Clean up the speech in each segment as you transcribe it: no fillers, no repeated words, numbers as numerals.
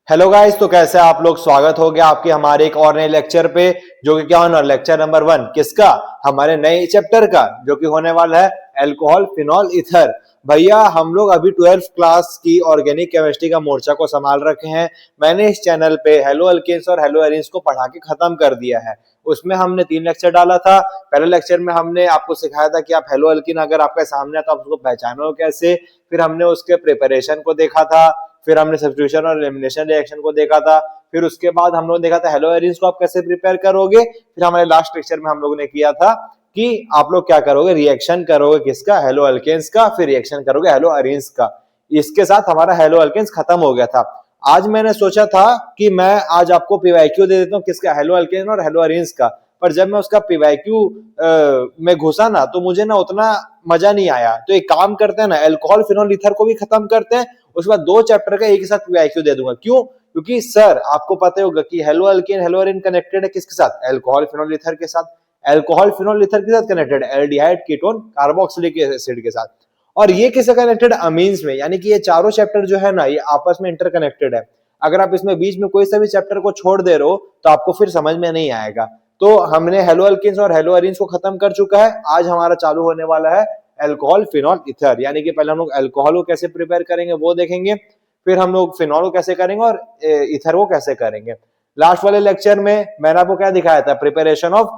Hello guys, तो कैसे आप लोग। स्वागत हो गया आपके हमारे एक और नए लेक्चर पे, जो कि क्या होना, लेक्चर नंबर 1 किसका, हमारे नए चैप्टर का, जो कि होने वाला है अल्कोहल फिनॉल ईथर। भैया हम लोग अभी 12th क्लास की ऑर्गेनिक केमिस्ट्री का मोर्चा को संभाल रखे हैं। मैंने इस चैनल पे हेलो अल्केन्स और हेलो एरीन्स को पढ़ा के खत्म कर दिया है। उसमें हमने 3 लेक्चर डाला था। पहले लेक्चर में हमने आपको सिखाया था कि आप हेलो अल्किन अगर आपके सामने है तो आप उसको पहचानो कैसे। फिर हमने उसके प्रिपरेशन को देखा था। फिर हमने सब्स्टिट्यूशन और एलिमिनेशन रिएक्शन को देखा था। फिर उसके बाद हम लोग देखा था हेलो एरीन्स को आप कैसे प्रिपेयर करोगे। फिर हमारे लास्ट लेक्चर में हम लोगों ने किया था कि आप लोग क्या करोगे, रिएक्शन करोगे किसका, हेलो अल्केन्स का, फिर रिएक्शन करोगे हेलो एरीन्स का। इसके साथ हमारा हेलो अल्केन्स खत्म हो गया था। आज मैंने सोचा था कि मैं आज आपको पीवाईक्यू दे देता हूँ किसका, हेलो अल्केन और हेलो एरीन्स का। पर जब मैं उसका पीवाईक्यू में घुसा ना तो मुझे ना उतना मजा नहीं आया। तो एक काम करते हैं ना, अल्कोहल फिनॉल ईथर को भी खत्म करते हैं, उसके बाद 2 चैप्टर का एक ही साथ पीवाईक्यू दे दूंगा। क्यों? क्योंकि सर आपको पता होगा कि hello alkane hello arene connected है किसके साथ, अल्कोहल फिनॉल ईथर के साथ। अल्कोहल फिनॉल ईथर के साथ कनेक्टेड है एल्डिहाइड कीटोन कार्बोक्सिलिक एसिड के साथ। और ये किससे कनेक्टेड, अमीन्स में। यानी कि ये चारों चैप्टर जो है ना, ये आपस में इंटरकनेक्टेड है। अगर आप इसमें बीच में कोई सा भी चैप्टर को छोड़ दे रहे हो तो आपको फिर समझ में नहीं आएगा। तो हमने हेलो अल्किन्स और हेलो एरीन्स को खत्म कर चुका है। आज हमारा चालू होने वाला है अल्कोहल फिनॉल ईथर। यानी कि पहले हम लोग अल्कोहल को कैसे प्रिपेयर करेंगे वो देखेंगे, फिर हम लोग फिनॉल को कैसे करेंगे और ईथर को कैसे करेंगे। लास्ट वाले लेक्चर में मैंने आपको क्या दिखाया था, प्रिपरेशन ऑफ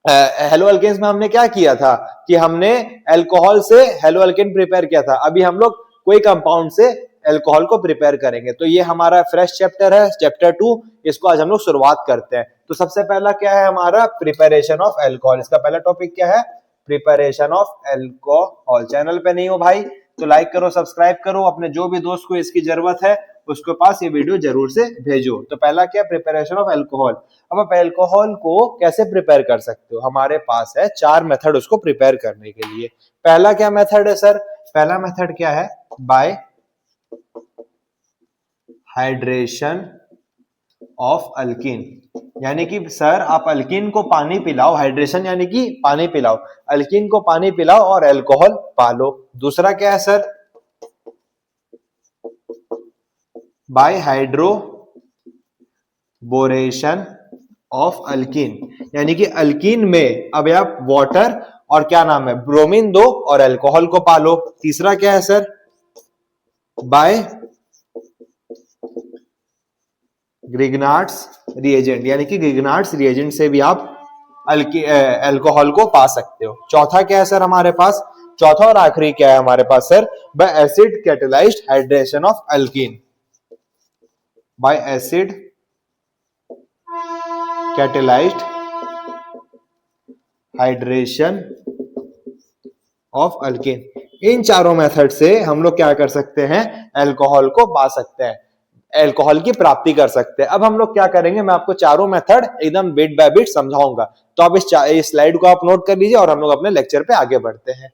हेलो अल्केन्स में हमने क्या किया था कि हमने अल्कोहल से हेलो अल्केन प्रिपेयर किया था। अभी हम लोग कोई कंपाउंड से अल्कोहल को प्रिपेयर करेंगे। तो ये हमारा फ्रेश चैप्टर है, चैप्टर 2। इसको आज हम लोग शुरुआत करते हैं। तो सबसे पहला क्या है हमारा, प्रिपरेशन ऑफ अल्कोहल। इसका पहला टॉपिक क्या है, प्रिपरेशन ऑफ अल्कोहल। चैनल पे नहीं हो भाई तो लाइक करो, सब्सक्राइब करो, अपने जो भी दोस्त को इसकी जरूरत है उसके पास ये वीडियो जरूर से भेजो। तो पहला क्या, प्रिपरेशन ऑफ अल्कोहल। अब आप अल्कोहल को कैसे प्रिपेयर कर सकते हो, हमारे पास है 4 मेथड उसको प्रिपेयर करने के लिए। पहला क्या मेथड है सर, पहला मेथड क्या है, बाय हाइड्रेशन ऑफ अल्किन। यानी कि सर आप अल्किन को पानी पिलाओ, हाइड्रेशन यानी कि पानी पिलाओ, अल्किन को पानी पिलाओ और अल्कोहल पालो। दूसरा क्या है sir, by hydroboration of alkene. यानी कि अल्किन में अब आप वाटर और क्या नाम है, ब्रोमीन दो और अल्कोहल को पालो। तीसरा क्या है सर, बाय ग्रिग्नार्ड्स रिएजेंट। यानी कि ग्रिग्नार्ड्स रिएजेंट से भी आप अल्कोहल को पा सकते हो। चौथा क्या है सर हमारे पास, चौथा और आखिरी क्या है हमारे पास sir, by acid catalysed hydration of alkyne. By acid catalysed hydration of alkyne. इन चारों मेथड से हम लोग क्या कर सकते हैं, अल्कोहल को पा सकते हैं, अल्कोहल की प्राप्ति कर सकते हैं। अब हम लोग क्या करेंगे, मैं आपको चारों मेथड एकदम बिट बाय बिट समझाऊंगा। तो आप इस स्लाइड को आप नोट कर लीजिए और हम लोग अपने लेक्चर पे आगे बढ़ते हैं।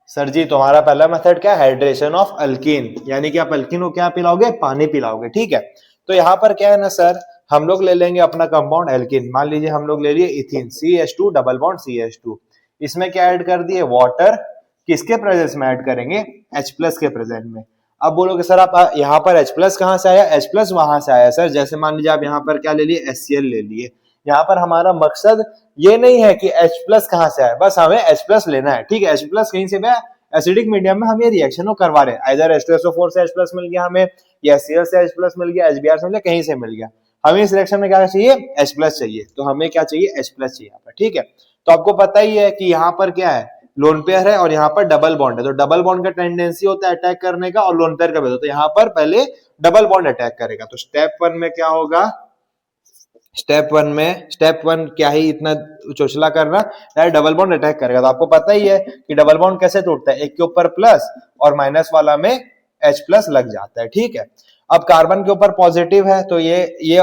सर जी तुम्हारा पहला मेथड क्या है, हाइड्रेशन ऑफ अल्किन। यानी कि आप अल्किन को क्या पिलाओगे, पानी पिलाओगे। ठीक है, तो यहाँ पर क्या है ना सर, हम लोग ले लेंगे अपना कंपाउंड एल्किन। मान लीजिए हम लोग ले लिए इथिन, CH2 डबल बॉन्ड CH2। इसमें क्या ऐड कर दिए, वाटर। किसके प्रेजेंस में ऐड करेंगे, H+ के प्रेजेंट में। अब बोलोगे सर आप यहाँ पर H+ कहां से आया, H+ वहां से आया। सर जैसे मान लीजिए आप यहाँ पर क्या ले लिए, HCl ले लिए। यहाँ पर हमारा मकसद ये नहीं है कि H+ कहां से आया, बस हमें H+ लेना है। ठीक है, H+ कहीं से भी एसिडिक मीडियम में हम ये रिएक्शन को करवा रहे हैं। आइदर H2SO4 से H+ मिल गया हमें, या Cl से H+ मिल गया, HBr से मिल गया, कहीं से मिल गया। हमें इस रिएक्शन में क्या चाहिए, H+ चाहिए। तो हमें क्या चाहिए, H+ चाहिए यहाँ पर। ठीक है, तो आपको पता ही है कि यहाँ पर क्या है, लोन पेयर है और यहाँ पर डबल बॉन्ड है। तो डबल बॉन्ड का टेंडेंसी होता है अटैक करने का, और लोन पेयर का भी होता है। तो यहाँ पर पहले डबल बॉन्ड अटैक करेगा। तो स्टेप 1 में क्या होगा, स्टेप 1 क्या ही इतना चोचला करना, डबल बॉन्ड अटैक करेगा। तो आपको पता ही है कि डबल बॉन्ड कैसे टूटता है, एक के ऊपर प्लस और माइनस वाला में H+ लग जाता है। ठीक है, अब कार्बन के ऊपर पॉजिटिव है तो ये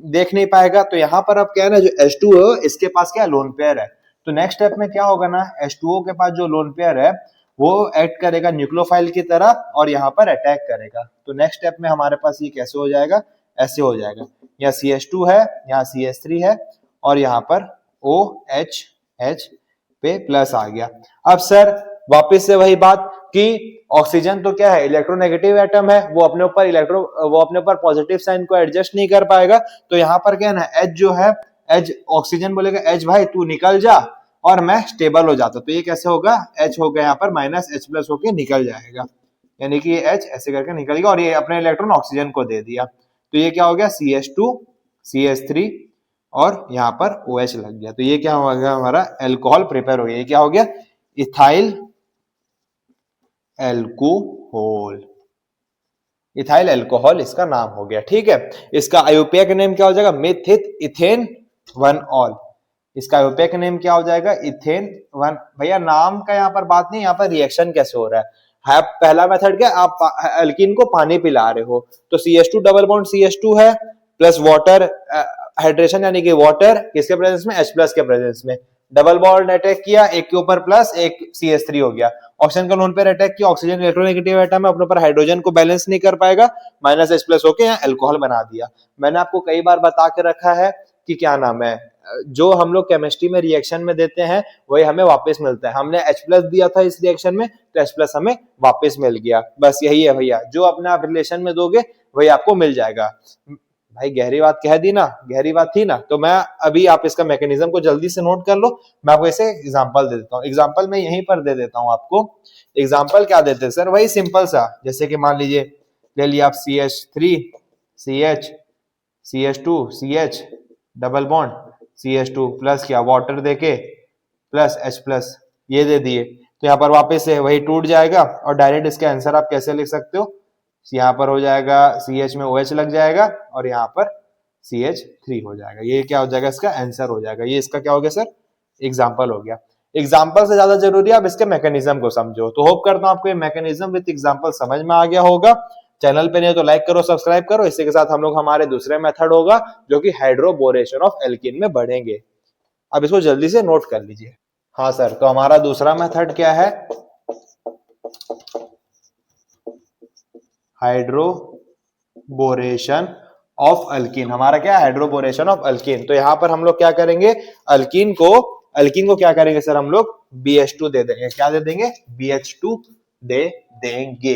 देख नहीं पाएगा। तो यहाँ पर अब क्या है ना, जो H2O इसके पास क्या लोन पेयर है। तो नेक्स्ट स्टेप में क्या होगा ना, H2O के पास जो लोन पेयर है वो एक्ट करेगा न्यूक्लियोफाइल की तरह और यहाँ पर अटैक करेगा। तो नेक्स्ट स्टेप में हमारे पास ये कैसे हो जाएगा, ऐसे हो जाएगा। यहाँ CH2 है, यहाँ CH3 है और यहाँ पर OH पे प्लस आ गया। अब सर वापस से वही बात कि ऑक्सीजन तो क्या है, इलेक्ट्रोनेगेटिव एटम है, वो अपने ऊपर पॉजिटिव साइन को एडजस्ट नहीं कर पाएगा। तो यहाँ पर क्या है ना, एच जो है, एच ऑक्सीजन बोलेगा एच भाई तू निकल जा और मैं स्टेबल हो जाता। तो ये कैसे होगा, एच हो गया यहाँ पर माइनस एच प्लस होके निकल जाएगा, यानी कि ये एच ऐसे करके निकल गया और ये अपने इलेक्ट्रॉन ऑक्सीजन को दे दिया। तो ये क्या हो गया, CH2 CH3 और यहाँ पर OH लग गया। तो ये क्या हो गया, हमारा एल्कोहल प्रिपेयर हो गया। ये क्या हो गया, इथाइल एल्कोहल, इथाइल एल्कोहल इसका नाम हो गया। ठीक है, इसका आईयूपीए का नेम क्या हो जाएगा, मिथित इथेन 1-ऑल। इसका आईयूपीए का नेम क्या हो जाएगा, इथेन 1। भैया नाम का यहाँ पर बात नहीं, यहाँ पर रिएक्शन कैसे हो रहा है। पहला मेथड क्या, आप एल्कीन को पानी पिला रहे हो, तो CH2 डबल बॉन्ड CH2 है प्लस वाटर हाइड्रेशन, यानी कि वाटर किसके प्रेजेंस में, H+ के प्रेजेंस में, डबल बॉन्ड अटैक किया, एक के ऊपर प्लस एक CH3 हो गया। ऑक्सीजन का लोन पेयर अटैक किया, ऑक्सीजन इलेक्ट्रोनेगेटिव एटम है, अपने ऊपर हाइड्रोजन को बैलेंस नहीं कर पाएगा, -H+ होके यहाँ एल्कोहल बना दिया। मैंने आपको कई बार बता के रखा है कि क्या नाम है, जो हम लोग केमिस्ट्री में रिएक्शन में देते हैं वही हमें वापस मिलता है। हमने H+ दिया था इस रिएक्शन में, तो H+ हमें वापस मिल गया। बस यही है भैया, जो अपने आप रिलेशन में दोगे वही आपको मिल जाएगा। भाई गहरी बात कह दी ना, गहरी बात थी ना, तो मैं अभी आप इसका मैकेनिज्म को जल्दी से नोट कर लो। मैं आपको इसे एग्जांपल दे देता हूँ, एग्जांपल मैं यहीं पर दे देता हूँ आपको। एग्जांपल क्या देते हैं सर, वही सिंपल सा, जैसे कि मान लीजिए ले लिया आप CH3 CH CH2 CH double bond CH2 plus क्या वाटर देके प्लस H+, ये दे दिए। तो यहाँ पर वापस से वही टूट जाएगा और डायरेक्ट इसका आंसर आप कैसे लिख सकते हो, यहाँ पर हो जाएगा CH में OH लग जाएगा और यहाँ पर CH3 हो जाएगा। ये क्या हो जाएगा, इसका आंसर हो जाएगा। ये इसका क्या हो गया सर, एग्जाम्पल हो गया। एग्जाम्पल से ज्यादा जरूरी है आप इसके मैकेनिज्म को समझो। तो होप करता हूँ आपको ये मैकेनिज्म विद एग्जाम्पल समझ में आ गया होगा। चैनल पे नहीं तो लाइक करो, सब्सक्राइब करो। इसी के साथ हम लोग हमारे दूसरे मेथड होगा जो कि हाइड्रोबोरेशन ऑफ एल्कीन में बढ़ेंगे। अब इसको जल्दी से नोट कर लीजिए। हाँ सर, तो हमारा दूसरा मेथड क्या है, हाइड्रोबोरेशन ऑफ अल्कीन। हमारा क्या है, हाइड्रोबोरेशन ऑफ अल्कीन। तो यहां पर हम लोग क्या करेंगे, अल्कीन को क्या करेंगे सर, हम लोग BH2 दे देंगे। क्या दे देंगे, BH2 दे देंगे।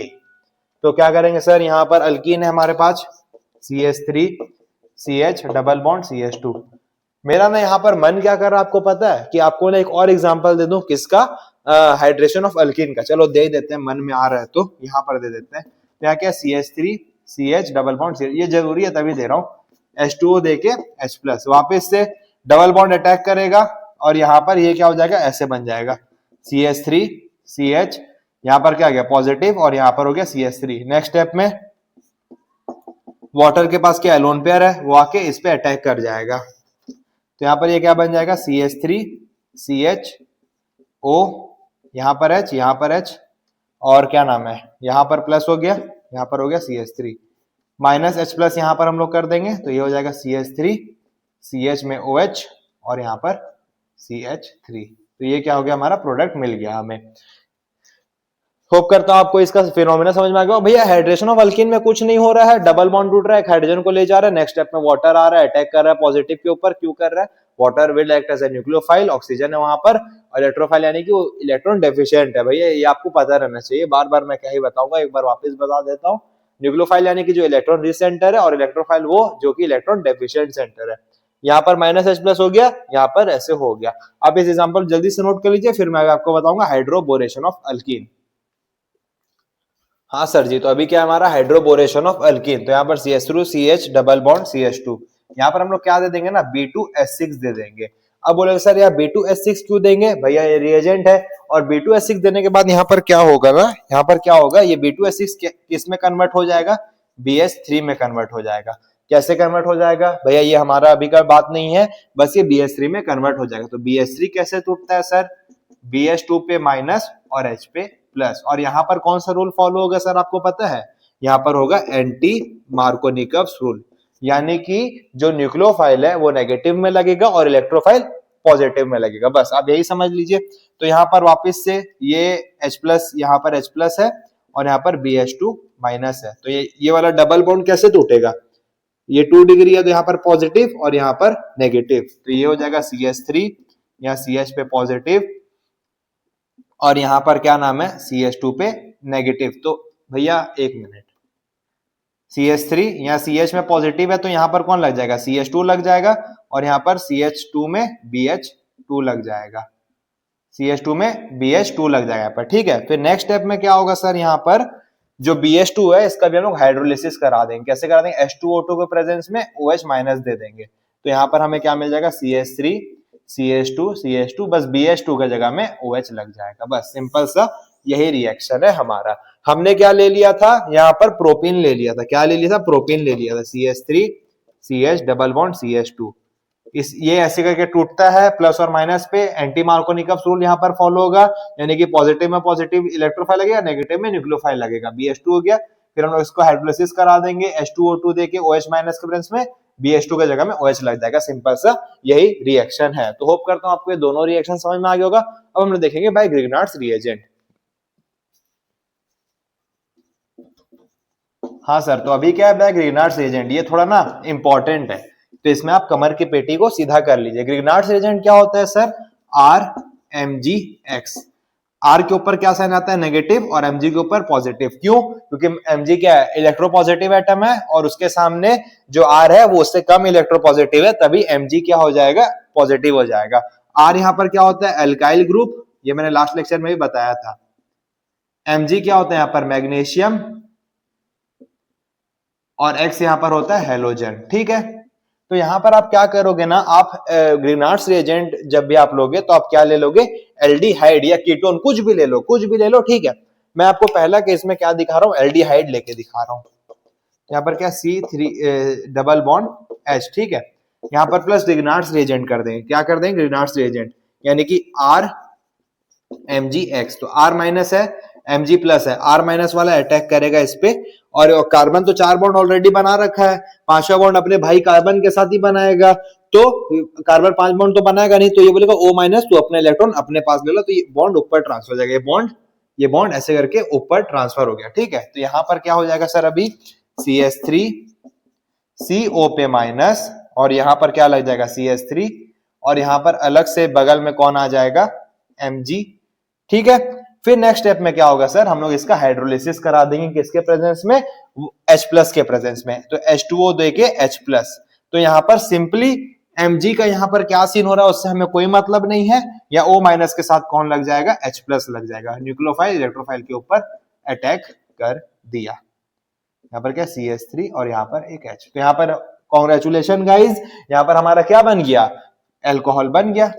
तो क्या करेंगे सर, यहां पर अल्कीन है हमारे पास CH3 CH double bond CH2। मेरा ना यहाँ पर मन क्या कर रहा है आपको पता है, कि आपको ना एक और एग्जांपल दे दूं किसका, हाइड्रेशन ऑफ अल्कीन का। चलो दे देते हैं, मन में आ रहा है तो यहाँ पर दे देते हैं। यहाँ क्या, CH3 CH डबल बॉन्ड, ये जरूरी है तभी दे रहा हूँ, H2O देके H+, वापस से डबल बॉन्ड अटैक करेगा और यहाँ पर ये क्या हो जाएगा, ऐसे बन जाएगा CH3 CH, यहाँ पर क्या गया पॉजिटिव और यहाँ पर हो गया CH3। नेक्स्ट स्टेप में वाटर के पास क्या है, लोन पेयर है, वो आके इस पे अटैक कर जाएगा। तो यहाँ पर ये क्या बन जाएगा, CH3 CHO, यहाँ पर H, यहाँ पर H और क्या नाम है, यहाँ पर प्लस हो गया, यहाँ पर हो गया CH3, माइनस H+ यहाँ पर हम लोग कर देंगे। तो ये हो जाएगा CH3 CH में OH और यहाँ पर CH3। तो ये क्या हो गया, हमारा प्रोडक्ट मिल गया हमें। होप करता हूं आपको इसका फिनोमेना समझ में आ गया। भैया हाइड्रेशन ऑफ अल्कीन में कुछ नहीं हो रहा है, डबल बॉन्ड टूट रहा है, हाइड्रोजन को ले जा रहा है, नेक्स्ट स्टेप में वाटर आ रहा है, अटैक कर रहा है पॉजिटिव के ऊपर। क्यों कर रहा है, water will act as a nucleophile, oxygen है वहां पर, और इलेक्ट्रोफाइल यानी कि वो इलेक्ट्रॉन डेफिशिएंट है। भैया ये आपको पता रहना चाहिए, बार बार मैं क्या ही बताऊंगा, एक बार वापस बता देता हूँ। न्यूक्लियोफाइल यानी कि जो इलेक्ट्रॉन रिच सेंटर है, और इलेक्ट्रोफाइल वो जो कि इलेक्ट्रॉन डेफिशिएंट सेंटर है। यहाँ पर -H+ हो गया, यहाँ पर ऐसे हो गया। अब इस एग्जांपल जल्दी से नोट कर लीजिए, फिर मैं आपको बताऊंगा हाइड्रोबोरेशन ऑफ अल्कीन। हाँ सर जी, तो अभी क्या है हमारा हाइड्रोबोरेशन ऑफ अल्कीन। तो यहाँ पर CH3 CH double bond CH2, यहाँ पर हम लोग क्या दे देंगे ना, B2S6 दे देंगे। अब बोलेंगे सर यार B2S6 क्यों देंगे, भैया ये रिएजेंट है, और B2S6 देने के बाद यहाँ पर क्या होगा ना, यहाँ पर क्या होगा, ये B2S6 किस में कन्वर्ट हो जाएगा, BH3 में कन्वर्ट हो जाएगा। कैसे कन्वर्ट हो जाएगा भैया, ये हमारा अभी का बात नहीं है, बस ये BH3 में कन्वर्ट हो जाएगा। तो BH3 कैसे टूटता है सर, BH2 पे माइनस और H पे प्लस। और यहाँ पर कौन सा रूल फॉलो होगा सर, आपको पता है, यहाँ पर होगा एंटी मार्कोनिकव्स रूल, यानी कि जो न्यूक्लियोफाइल है वो नेगेटिव में लगेगा और इलेक्ट्रोफाइल पॉजिटिव में लगेगा। बस आप यही समझ लीजिए। तो यहाँ पर वापस से ये H+, यहाँ पर H+ है और यहाँ पर BH2 माइनस है। तो ये वाला डबल बॉन्ड कैसे टूटेगा, ये 2 डिग्री है तो यहाँ पर पॉजिटिव और यहाँ पर नेगेटिव। तो ये हो जाएगा CH3, यहाँ CH पे पॉजिटिव और यहाँ पर क्या नाम है, CH2 पे नेगेटिव। तो भैया एक मिनट, CH3 यहाँ CH में पॉजिटिव है तो यहाँ पर कौन लग जाएगा, CH2 लग जाएगा, और यहाँ पर CH2 में BH2 लग जाएगा, CH2 में BH2 लग जाएगा पर। ठीक है, फिर नेक्स्ट स्टेप में क्या होगा सर, यहाँ पर जो BH2 है इसका भी हम लोग हाइड्रोलिसिस करा देंगे। कैसे करा देंगे, H2O2 के प्रेजेंस में OH माइनस दे देंगे, तो यहाँ पर हमें क्या मिल जाएगा, CH3 CH2 CH2, बस BH2 की जगह में OH लग जाएगा। बस सिंपल सा यही रिएक्शन है हमारा। हमने क्या ले लिया था, यहाँ पर प्रोपीन ले लिया था। क्या ले लिया था, प्रोपीन ले लिया था, CH3 CH double bond CH2। इस ये ऐसे करके टूटता है प्लस और माइनस पे। एंटी मार्कोनिकफ रूल यहाँ पर फॉलो होगा, यानी कि पॉजिटिव में पॉजिटिव इलेक्ट्रोफाइल लगेगा, नेगेटिव में न्यूक्लियोफाइल लगेगा। BH2 हो गया, फिर हम लोग इसको हाइड्रोलिसिस करा देंगे, H2O2 देके OH माइनस के प्रेजेंस में BH2 की जगह में OH लग जाएगा। सिंपल सा यही रिएक्शन है। तो होप करता हूं आपको ये दोनों रिएक्शन समझ में आ गया होगा। अब हम लोग देखेंगे बाय ग्रिग्नार्ड्स रिएजेंट। हाँ सर, तो अभी क्या है बाय ग्रिग्नार्ड्स रिएजेंट, ये थोड़ा ना इंपॉर्टेंट है, तो इसमें आप कमर की पेटी को सीधा कर लीजिए। ग्रिग्नार्ड्स रिएजेंट क्या होता है सर, RMgX। R के ऊपर क्या साइन आता है, नेगेटिव, और Mg के ऊपर पॉजिटिव। क्यों, क्योंकि Mg क्या है, इलेक्ट्रोपॉजिटिव एटम है, और उसके सामने जो R है वो उससे कम इलेक्ट्रोपॉजिटिव है, तभी Mg क्या हो जाएगा, पॉजिटिव हो जाएगा। R यहाँ पर क्या होता है, एल्काइल ग्रुप, ये मैंने लास्ट लेक्चर में भी बताया था। Mg क्या होता है यहाँ पर, मैग्नीशियम, और X यहाँ पर होता है हेलोजन। ठीक है, तो यहाँ पर आप क्या करोगे ना, आप ग्रिग्नार्ड्स रिएजेंट जब भी आप लोगे तो आप क्या ले लोगे, एल्डिहाइड या कीटोन, कुछ भी ले लो, कुछ भी ले लो। ठीक है, मैं आपको पहला केस में क्या दिखा रहा हूँ, एल्डिहाइड लेके दिखा रहा हूँ। यहाँ पर क्या, C3 डबल बॉन्ड H। ठीक है, यहाँ पर प्लस ग्रिग्नार्ड्स रिएजेंट कर देंगे। क्या कर देंगे, ग्रिग्नार्ड्स रिएजेंट, यानी कि RMgX। तो R माइनस है, Mg प्लस है, R माइनस वाला अटैक करेगा इस पे, और कार्बन तो 4 बॉन्ड ऑलरेडी बना रखा है, 5वां बॉन्ड अपने भाई कार्बन के साथ ही बनाएगा, तो कार्बन 5 बॉन्ड तो बनाएगा नहीं, तो ये बोलेगा O माइनस, तो अपने इलेक्ट्रॉन अपने पास ले लो, तो ये बॉन्ड ऊपर ट्रांसफर हो जाएगा, ये बॉन्ड ऐसे करके ऊपर ट्रांसफर हो गया। ठीक है, तो यहाँ पर क्या हो जाएगा सर, अभी CH3 CO पे माइनस, और यहाँ पर क्या लग जाएगा, CH3, और यहाँ पर अलग से बगल में कौन आ जाएगा, Mg। ठीक है, फिर नेक्स्ट स्टेप में क्या होगा सर, हम लोग इसका हाइड्रोलिसिस करा देंगे, किसके प्रेजेंस में, H प्लस के प्रेजेंस में, तो H2O देके H प्लस। तो यहाँ पर सिंपली Mg का यहाँ पर क्या सीन हो रहा है उससे हमें कोई मतलब नहीं है, या O माइनस के साथ कौन लग जाएगा, H प्लस लग जाएगा। न्यूक्लियोफाइल इलेक्ट्रोफाइल के ऊपर अटैक कर दिया। यहाँ पर क्या, CH3 और यहाँ पर एक H। तो यहाँ पर कॉन्ग्रेचुलेशन गाइज, यहाँ पर हमारा क्या बन गया, एल्कोहल बन गया।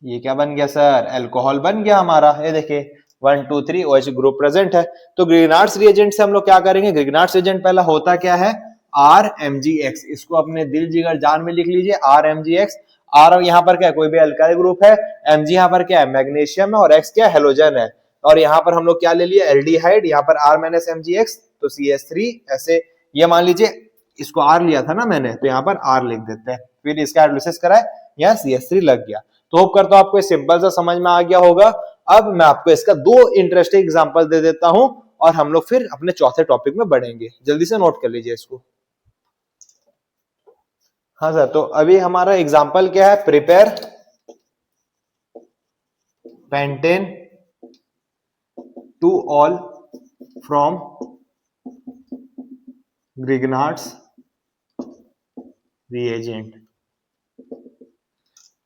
ये क्या बन गया सर, एल्कोहल बन गया हमारा। ये देखिए 1 2 3 OH ग्रुप प्रेजेंट है। तो ग्रिग्नार्ड्स रिएजेंट से हम लोग क्या करेंगे, ग्रिग्नार्ड्स रिएजेंट पहला होता क्या है, RMgX। इसको अपने दिल जिगर जान में लिख लीजिए, RMgX। R यहाँ पर क्या है, कोई भी अल्काइल ग्रुप है, Mg यहाँ पर क्या है, मैग्नीशियम है, और X क्या है, हेलोजन है। और यहाँ पर हम लोग क्या ले लिया, एल्डिहाइड, यहाँ पर R माइनस MgX, तो CH3 ऐसे, ये मान लीजिए इसको R लिया था ना मैंने, तो यहाँ पर R लिख देते हैं। फिर इसका हाइड्रोलिसिस कराए, यहाँ CH3 लग गया। तो होप करता हूं आपको ये सिंपल सा समझ में आ गया होगा। अब मैं आपको इसका 2 इंटरेस्टिंग एग्जांपल दे देता हूं, और हम लोग फिर अपने चौथे टॉपिक में बढ़ेंगे। जल्दी से नोट कर लीजिए इसको। हाँ सर, तो अभी हमारा एग्जांपल क्या है, prepare pentane two all from Grignard's reagent.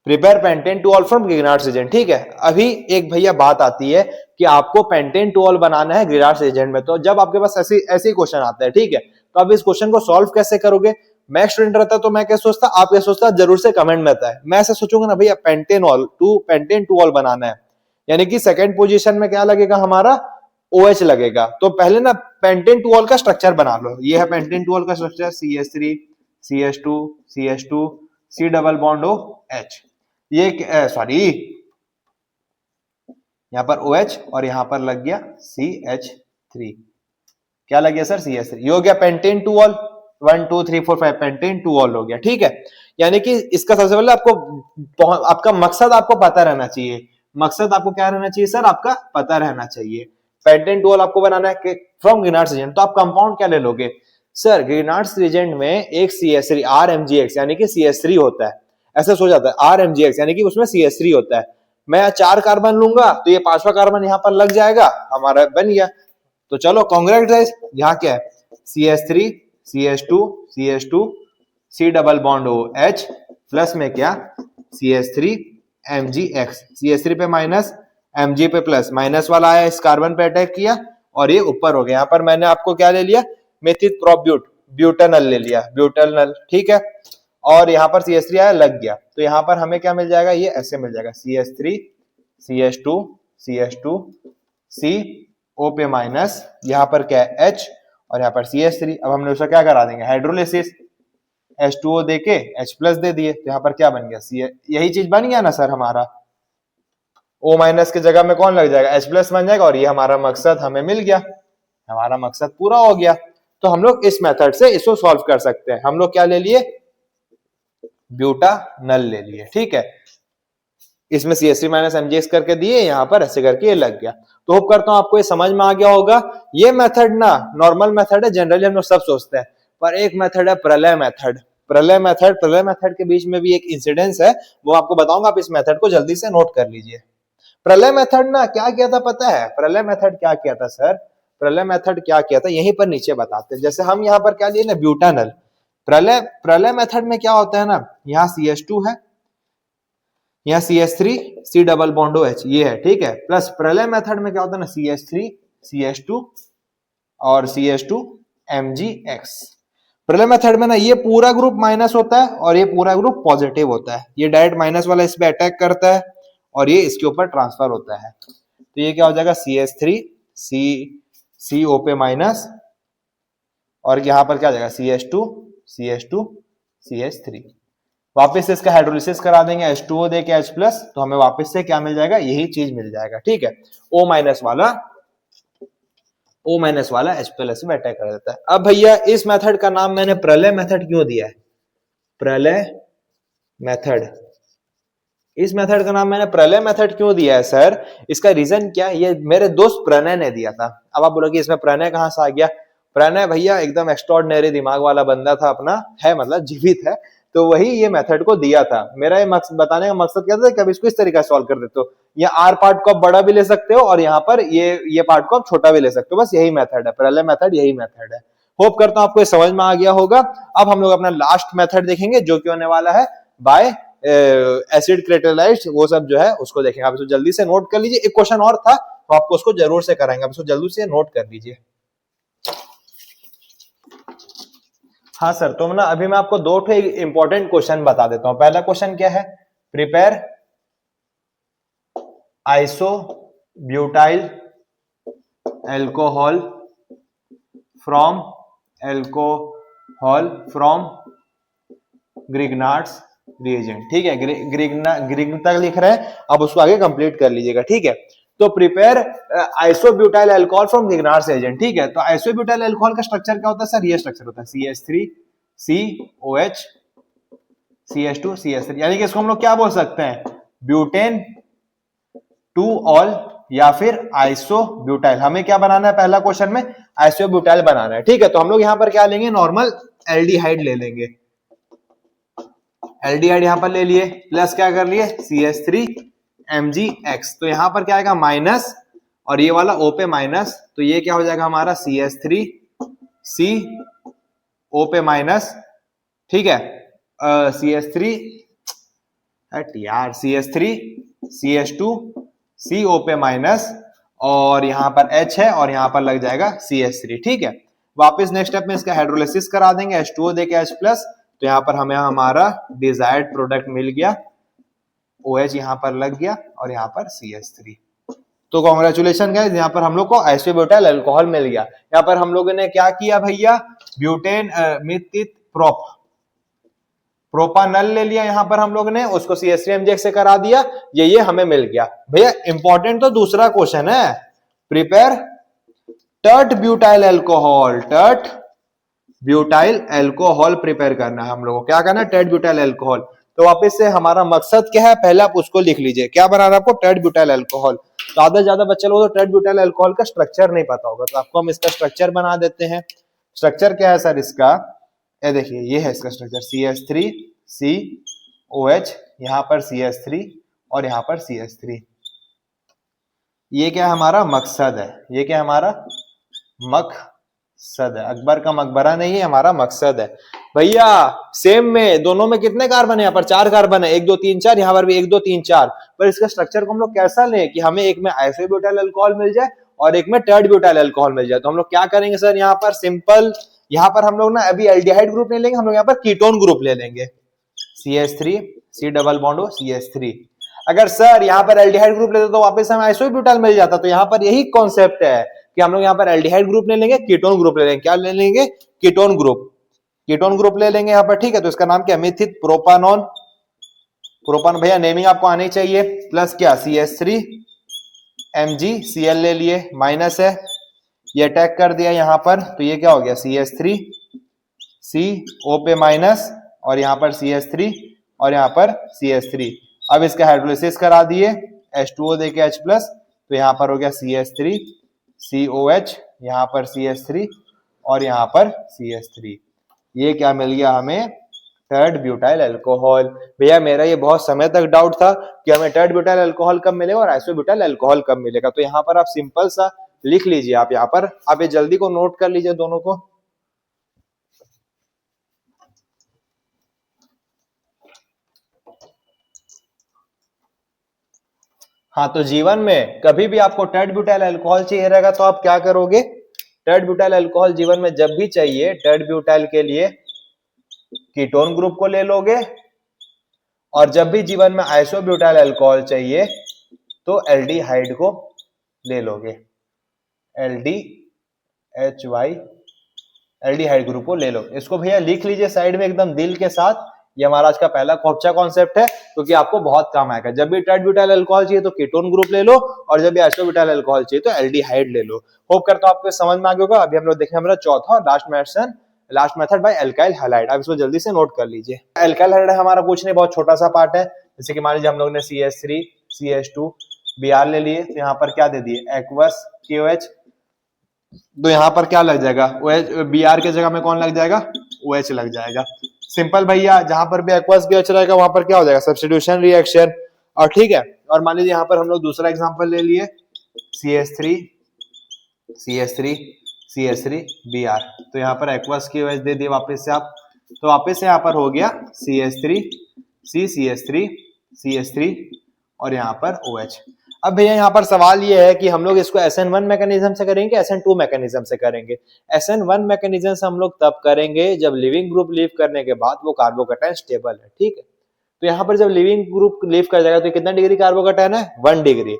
Prepare pentane two all from Grignard's reagent. ठीक है, अभी एक भैया बात आती है कि आपको पेंटेन टू ऑल बनाना है ग्रिग्नार्ड्स रिएजेंट में, तो जब आपके पास ऐसे क्वेश्चन आता है, ठीक है, तो आप इस क्वेश्चन को सॉल्व कैसे करोगे। मैं स्टूडेंट रहता तो मैं क्या सोचता, आप क्या सोचता, जरूर से कमेंट में बताए। मैं ऐसे सोचूंगा ना भैया, पेंटेन टू ऑल बनाना है, यानी कि सेकंड पोजीशन में क्या लगेगा हमारा, OH लगेगा। तो पहले ना पेंटेन टू ऑल का स्ट्रक्चर बना लो। ये है पेंटेन टू ऑल का structure, CH3 CH2 CH2 C double bond OH। ये सॉरी, यहां पर OH और यहां पर लग गया CH3। क्या लग गया सर, CH3। ये हो गया pentane two all, 1 2 3 4 5 pentane two all हो गया। ठीक है, यानी कि इसका सबसे पहले आपका मकसद आपको पता रहना चाहिए। मकसद आपको क्या रहना चाहिए सर, आपका पता रहना चाहिए। पेंटेन टू ऑल आपको बनाना है फ्रॉम ग्रिग्नार्ड्स रिएजेंट, तो आप कंपाउंड क्या ले लोगे सर, ग्रिग्नार्ड्स रिएजेंट में एक CH3 RMgX यानी कि CH3 होता है। ऐसा सोच जाता है RMgX यानी कि उसमें CH3 होता है। मैं यहाँ 4 कार्बन लूंगा तो ये 5वां कार्बन यहाँ पर लग जाएगा, हमारा बन गया। तो चलो कांग्रेचुलेट, यहाँ क्या है CH3 CH2 CH2 C double bond OH plus में क्या CH3 MgX, CH3 पे माइनस Mg पे प्लस, माइनस वाला आया इस कार्बन पे अटैक किया और ये ऊपर हो गया। यहाँ पर मैंने आपको क्या ले लिया मेथित प्रोप्यूट ब्यूटेनल ले लिया, ब्यूटेनल, ठीक है। और यहाँ पर CH3 आया लग गया, तो यहाँ पर हमें क्या मिल जाएगा, ये ऐसे मिल जाएगा CH3 CH2 CH2 C O पे माइनस, यहाँ पर क्या है H और यहाँ पर CH3। अब हमने उसका क्या करा देंगे हाइड्रोलिसिस, H2O देके H प्लस दे दिए, तो यहाँ पर क्या बन गया CH, यही चीज बन गया ना सर हमारा, O माइनस की जगह में कौन लग जाएगा H प्लस बन जाएगा और ये हमारा मकसद हमें मिल गया, हमारा मकसद पूरा हो गया। तो हम लोग इस मेथड से इसको सॉल्व कर सकते हैं। हम लोग क्या ले लिए ब्यूटानल ले लिए, ठीक है। इसमें CH3 माइनस MgX करके दिए, यहाँ पर ऐसे करके ये लग गया। तो होप करता हूं आपको ये समझ में आ गया होगा। ये मेथड ना नॉर्मल मेथड है, जनरली हम लोग सब सोचते हैं, पर एक मेथड है प्रलय मेथड। प्रलय मेथड के बीच में भी एक इंसिडेंस है, वो आपको बताऊंगा, आप इस मेथड को जल्दी से नोट कर लीजिए। प्रलय मेथड ना क्या किया था पता है, प्रलय मेथड क्या किया था सर, प्रलय मेथड क्या किया था यहीं पर नीचे बताते हैं। जैसे हम यहाँ पर क्या लिए ना ब्यूटानल, प्रलय मेथड में क्या होता है ना, यहाँ CH2 है, यहाँ CH3 C double bond OH ये है, ठीक है, प्लस प्रलय मेथड में क्या होता है ना CH3 CH2 और CH2 MgX। प्रलय मेथड में ना ये पूरा ग्रुप माइनस होता है और ये पूरा ग्रुप पॉजिटिव होता है, ये डायरेक्ट माइनस वाला इस पे अटैक करता है और ये इसके ऊपर ट्रांसफर होता है। तो ये क्या हो जाएगा CH3 CO पे माइनस और यहाँ पर क्या हो जाएगा CH2 CH3। वापस से इसका हाइड्रोलिसिस करा देंगे H2O दे के H प्लस, तो हमें वापस से क्या मिल जाएगा, यही चीज मिल जाएगा, ठीक है। O माइनस वाला H प्लस में अटैक कर देता है। अब भैया इस मेथड का नाम मैंने प्रलय मेथड क्यों दिया है, प्रलय मेथड, इस मेथड का नाम मैंने प्रलय मेथड क्यों दिया है सर, इसका रीजन क्या है, ये मेरे दोस्त प्रणय ने दिया था। अब आप बोलोगे इसमें प्रणय कहां से आ गया, प्रणय भैया एकदम एक्स्ट्राऑर्डिनरी दिमाग वाला बंदा था, अपना है मतलब जीवित है, तो वही ये मेथड को दिया था। मेरा ये बताने का मकसद क्या था कि अब इसको इस तरीके से सॉल्व कर देते हो, या आर पार्ट को आप बड़ा भी ले सकते हो और यहाँ पर ये पार्ट को आप छोटा भी ले सकते हो, बस यही मेथड है प्रलय मेथड, यही मेथड है। होप करता हूं आपको ये समझ में आ गया होगा। अब हम लोग अपना लास्ट मेथड देखेंगे जो कि होने वाला है बाय एसिड क्रिस्टलाइज्ड, वो सब जो है उसको देखेंगे। आप इसको जल्दी से नोट कर लीजिए, एक क्वेश्चन और था तो आपको उसको जरूर से कराएंगे, आप इसको जल्दी से नोट कर लीजिए। हाँ सर, तो ना अभी मैं आपको दो इंपॉर्टेंट क्वेश्चन बता देता हूं। पहला क्वेश्चन क्या है, prepare isobutyl alcohol from Grignard's reagent, ठीक है, ग्रिग्न तक लिख रहे हैं, अब उसको आगे कंप्लीट कर लीजिएगा, ठीक है। तो prepare isobutyl alcohol from Grignard's agent, ठीक है। तो आइसोब्यूटाइल अल्कोहल का स्ट्रक्चर क्या होता है सर, ये स्ट्रक्चर होता है CH3 COH CH2 CH3, यानी कि इसको हम लोग क्या बोल सकते हैं, ब्यूटेन 2 ऑल या फिर आइसोब्यूटाइल। हमें क्या बनाना है, पहला क्वेश्चन में आइसोब्यूटाइल बनाना है, ठीक है। तो हम लोग यहां पर क्या लेंगे, नॉर्मल एल्डिहाइड ले लेंगे, एल्डिहाइड यहां पर ले लिए, प्लस क्या कर लिए CH3 MgX, तो यहां पर क्या आएगा माइनस और ये वाला O पे माइनस, तो ये क्या हो जाएगा हमारा CH3 CO पे माइनस, ठीक है, CH3 CH2 CO पे माइनस और यहां पर H है और यहां पर लग जाएगा CH3, ठीक है। वापस नेक्स्ट स्टेप में इसका हाइड्रोलिसिस करा देंगे H2O देके H प्लस, तो यहां पर हमें हमारा डिजायर्ड प्रोडक्ट मिल गया, OH यहां पर लग गया और यहां पर CH3। तो कांग्रेचुलेशन गाइस, यहाँ पर हम लोग को आइसोब्यूटाइल अल्कोहल मिल गया। यहाँ पर हम लोगों ने क्या किया भैया, ब्यूटेन मिथित प्रोपानल ले लिया, यहाँ पर हम लोग ने उसको CH3 MgX से करा दिया, ये हमें मिल गया। भैया इंपॉर्टेंट तो दूसरा क्वेश्चन है, prepare tert butyl alcohol prepare करना है हम लोगों को, क्या करना है, टर्ट ब्यूटाइल अल्कोहल। तो वापस से हमारा मकसद क्या है, पहले आप उसको लिख लीजिए, क्या बनाना है आपको, टर्ट ब्यूटाइल अल्कोहल। तो आधा ज्यादा बच्चे लोगों को टर्ट ब्यूटाइल अल्कोहल का स्ट्रक्चर नहीं पता होगा, तो आपको हम इसका स्ट्रक्चर बना देते हैं। स्ट्रक्चर क्या है सर इसका, ये देखिए, ये है इसका स्ट्रक्चर, CH3 COH, यहाँ पर CH3 और यहाँ पर CH3। ये क्या है हमारा मकसद है, ये क्या है हमारा मकसद है। अकबर का मकबरा नहीं है, हमारा मकसद है भैया। सेम में दोनों में कितने कार्बन है, यहाँ पर 4 कार्बन है, 1 2 3 4, यहाँ पर भी 1 2 3 4। पर इसका स्ट्रक्चर को हम लोग कैसा लें कि हमें एक में आइसोब्यूटाइल अल्कोहल मिल जाए और एक में टर्बियूटाइल अल्कोहल मिल जाए। तो हम लोग क्या करेंगे सर, यहाँ पर सिंपल, यहाँ पर हम लोग ना अभी एल्डिहाइड ग्रुप नहीं लेंगे, हम लोग यहाँ पर कीटोन ग्रुप ले लेंगे। CH3 C डबल बॉन्ड हो CH3। अगर सर यहाँ पर एल्डिहाइड ग्रुप लेते तो वापस हमें आइसोब्यूटाइल मिल जाता। तो यहाँ पर यही कॉन्सेप्ट है कि हम लोग यहाँ पर एल्डिहाइड ग्रुप ले लेंगे, कीटोन ग्रुप ले लेंगे। क्या ले लेंगे, कीटोन ग्रुप, कीटोन ग्रुप ले लेंगे यहाँ पर, ठीक है। तो इसका नाम क्या, मिथित प्रोपानॉन, प्रोपान भैया नेमिंग आपको आनी चाहिए। प्लस क्या CH3 MgCl ले लिए, माइनस है, ये अटैक कर दिया यहाँ पर, तो ये क्या हो गया CH3 CO पे माइनस और यहाँ पर CH3 और यहाँ पर CH3। अब इसका हाइड्रोलिसिस करा दिए, H2O देके H प्लस, तो यहाँ पर हो गया CH3 COH, यहाँ पर CH3 और यहाँ पर CH3। ये क्या मिल गया हमें, टर्ड ब्यूटाइल अल्कोहल। भैया मेरा ये बहुत समय तक डाउट था कि हमें टर्ड ब्यूटाइल अल्कोहल कब मिलेगा और आइसोब्यूटाइल अल्कोहल कब मिलेगा। तो यहाँ पर आप सिंपल सा लिख लीजिए, आप यहाँ पर आप ये जल्दी को नोट कर लीजिए दोनों को। हाँ, तो जीवन में कभी भी आपको टर्ड ब्यूटाइल अल्कोहल चाहिए रहेगा तो आप क्या करोगे, टर्ड ब्यूटाइल अल्कोहल जीवन में जब भी चाहिए, टर्ड ब्यूटाइल के लिए कीटोन ग्रुप को ले लोगे, और जब भी जीवन में आइसोब्यूटाइल अल्कोहल चाहिए तो एल्डिहाइड को ले लोगे, LDHY एल्डिहाइड ग्रुप को ले लो। इसको भैया लिख लीजिए साइड में एकदम दिल के साथ। ये हमारा आज का पहला खोपचा कॉन्सेप्ट है, क्योंकि आपको बहुत काम आएगा। जब भी टर्ड ब्यूटाइल अल्कोहल चाहिए तो कीटोन ग्रुप ले लो, और जब भी आइसोब्यूटाइल अल्कोहल चाहिए तो एल्डिहाइड ले लो। होप करता हूं आपको समझ में आ गया होगा। अभी हम लोग देखें हमारा चौथा और last method by alkyl halide. अब इसको जल्दी से नोट कर लीजिए। एल्काइल हैलाइड हमारा कुछ नहीं, बहुत छोटा सा पार्ट है। जैसे कि मान लीजिए हम लोग ने CH3 CH2 Br ले लिए, तो यहाँ पर क्या दे दिए, एक्वस KOH। तो यहाँ पर क्या लग जाएगा, Br के जगह में कौन लग जाएगा, OH लग जाएगा। सिंपल भैया, जहां पर भी एक्वस BH रहेगा वहां पर क्या हो जाएगा, सब्स्टिट्यूशन रिएक्शन। और ठीक है, और मान लीजिए यहाँ पर हम लोग दूसरा एग्जांपल ले लिए, CH3 Br। तो यहाँ पर एक्वस की OH दे दिए वापस से आप, तो वापस से यहाँ पर हो गया CH3 CH3 और यहाँ पर OH। अब भैया यहाँ पर सवाल ये है कि हम लोग इसको SN1 मैकेनिज्म से करेंगे, SN2 मैकेनिज्म से करेंगे। SN1 मैकेनिज्म से हम लोग तब करेंगे जब लिविंग ग्रुप लीव करने के बाद वो कार्बोकैटायन स्टेबल है, ठीक है। तो यहाँ पर जब लिविंग ग्रुप लीव कर जाएगा तो कितना डिग्री कार्बोकैटायन है, 1 डिग्री।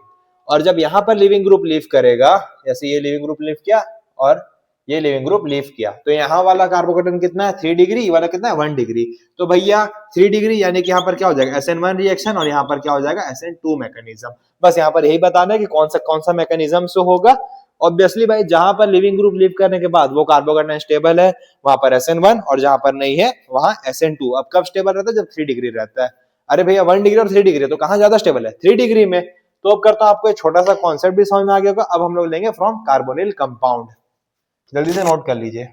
और जब यहाँ पर लिविंग ग्रुप लीव करेगा, जैसे ये लिविंग ग्रुप लीव किया और ये लिविंग ग्रुप लीव किया, तो यहाँ वाला कार्बोकैटायन कितना है, 3 डिग्री, ये वाला कितना है, 1 डिग्री। तो भैया 3 डिग्री यानी कि यहाँ पर क्या हो जाएगा, SN1 रिएक्शन, और यहाँ पर क्या हो जाएगा, SN2 मैकेनिज्म। बस यहाँ पर यही बताना है कि कौन सा मैकेनिज्म से होगा। ऑब्वियसली भाई, जहां पर लिविंग ग्रुप लीव करने के बाद वो कार्बोकैटायन स्टेबल है वहां पर SN1, और जहां पर नहीं है वहां SN2। अब कब स्टेबल रहता है, जब 3 डिग्री रहता है। अरे भैया 1 डिग्री और 3 डिग्री, तो कहां ज्यादा स्टेबल है, 3 डिग्री में। तो अब करता हूं आपको एक छोटा सा कॉन्सेप्ट भी समझ में आ गया होगा। अब हम लोग लेंगे फ्रॉम कार्बोनिल कंपाउंड, जल्दी से नोट कर लीजिए।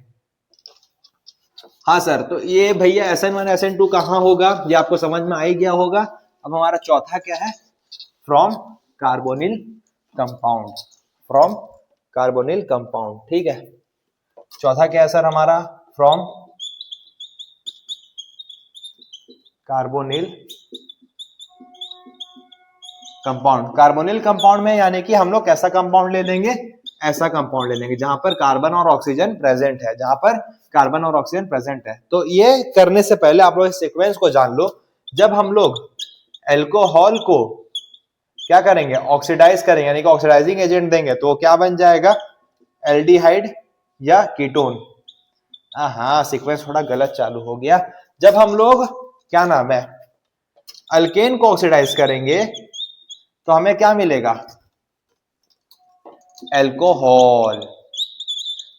हाँ सर, तो ये भैया SN1 SN2 कहां होगा, ये आपको समझ में आ ही गया होगा। अब हमारा चौथा क्या है, from carbonyl compound, from carbonyl compound, ठीक है। चौथा क्या है सर हमारा, from carbonyl compound. Carbonyl compound में यानी कि हम लोग कैसा कंपाउंड ले लेंगे, ऐसा कंपाउंड ले लेंगे जहां पर कार्बन और ऑक्सीजन प्रेजेंट है, जहां पर कार्बन और ऑक्सीजन प्रेजेंट है। तो ये करने से पहले आप लोग इस सीक्वेंस को जान लो। जब हम लोग एल्कोहल को क्या करेंगे, ऑक्सीडाइज करेंगे, यानी कि ऑक्सीडाइजिंग एजेंट देंगे, तो क्या बन जाएगा, एल्डिहाइड या कीटोन। हाँ, सीक्वेंस थोड़ा गलत चालू हो गया। जब हम लोग क्या नाम है, अल्केन को ऑक्सीडाइज करेंगे तो हमें क्या मिलेगा, एल्कोहल।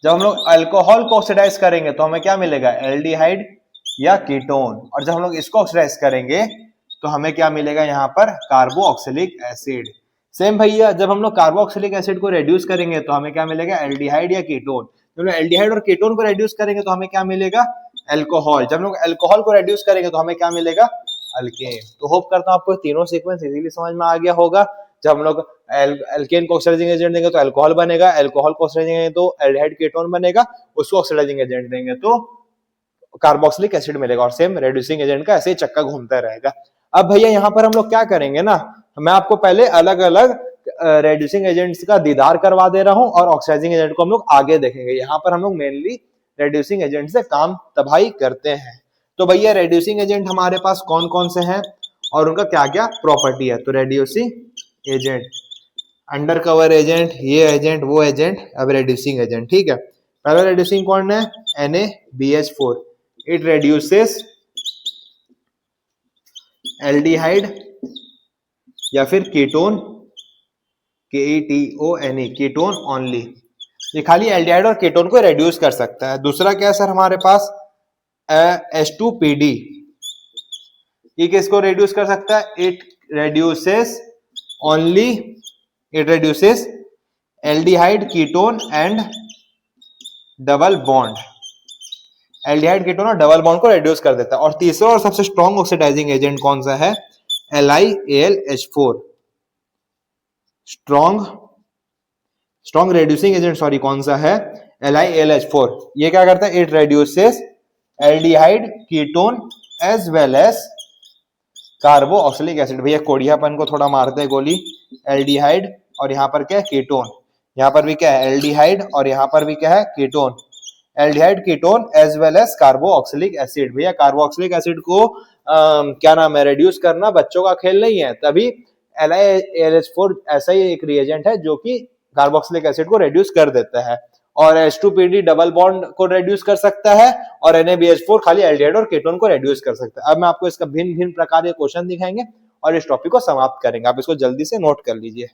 जब हम लोग अल्कोहल को ऑक्सीडाइज करेंगे तो हमें क्या मिलेगा, एल्डिहाइड या कीटोन। और जब हम लोग इसको ऑक्सीडाइज करेंगे तो हमें क्या मिलेगा, यहाँ पर कार्बोक्सिलिक एसिड। सेम भैया, जब हम लोग कार्बोक्सिलिक एसिड को रेड्यूस करेंगे तो हमें क्या मिलेगा, एल्डिहाइड या कीटोन। जब लोग एल्डिहाइड और कीटोन को रेड्यूस करेंगे तो हमें क्या मिलेगा, एल्कोहल। जब लोग एल्कोहल को रेड्यूस करेंगे तो हमें क्या मिलेगा, अल्केन। तो होप करता हूँ आपको तीनों सीक्वेंस इजीली समझ में आ गया होगा। जब हम लोग एल्केन को ऑक्सीडाइजिंग एजेंट देंगे तो अल्कोहल बनेगा, अल्कोहल को ऑक्सीडाइजिंग देंगे तो एल्डिहाइड कीटोन बनेगा, उसको ऑक्सीडाइजिंग एजेंट देंगे तो कार्बोक्सिलिक एसिड मिलेगा, और सेम रेड्यूसिंग एजेंट का ऐसे ही चक्का घूमता रहेगा। अब भैया यहाँ पर हम लोग क्या करेंगे ना, मैं आपको पहले अलग अलग रेड्यूसिंग एजेंट्स का दीदार करवा दे रहा हूं और ऑक्सीडाइजिंग एजेंट को हम लोग आगे देखेंगे। यहाँ पर हम लोग मेनली रेड्यूसिंग एजेंट से काम तबाही करते हैं। तो भैया रेड्यूसिंग एजेंट हमारे पास कौन कौन से हैं और उनका क्या क्या प्रॉपर्टी है। तो reducing agent, under cover agent, ये एजेंट वो एजेंट, अब रेड्यूसिंग एजेंट। ठीक है, पहला रेड्यूसिंग कौन है, NaBH4, इट रेड्यूसेस एल्डिहाइड या फिर कीटोन, KETONE, कीटोन ओनली, ये खाली एल्डिहाइड और कीटोन को रेड्यूस कर सकता है। दूसरा क्या है सर हमारे पास, H2PD, ये किसको रेड्यूस कर सकता है, it reduces only, it reduces aldehyde ketone and double bond, aldehyde ketone और डबल बॉन्ड को रेड्यूस कर देता है। और तीसरा और सबसे स्ट्रॉन्ग ऑक्सीडाइजिंग एजेंट कौन सा है, LiAlH4, strong reducing agent sorry कौन सा है, LiAlH4। ये क्या करता है, it reduces aldehyde ketone as well as carboxylic acid. भैया कोड़ियापन को थोड़ा मारते हैं गोली, एल्डिहाइड और यहाँ पर क्या है कीटोन, यहाँ पर भी क्या है एल्डिहाइड और यहाँ पर भी क्या है ketone, aldehyde ketone as well as carboxylic acid. भैया कार्बोक्सिलिक एसिड को क्या नाम है, रेड्यूस करना बच्चों का खेल नहीं है, तभी LiAlH4 ऐसा ही एक रिएजेंट है जो कि कार्बोक्सिलिक एसिड को रेड्यूस कर देता है। और H2PD डबल बॉन्ड को रेड्यूस कर सकता है और NaBH4 खाली एल्डिहाइड और कीटोन को रेड्यूस कर सकता है। अब मैं आपको इसका भिन्न भिन्न प्रकार के क्वेश्चन दिखाएंगे और इस टॉपिक को समाप्त करेंगे, आप इसको जल्दी से नोट कर लीजिए।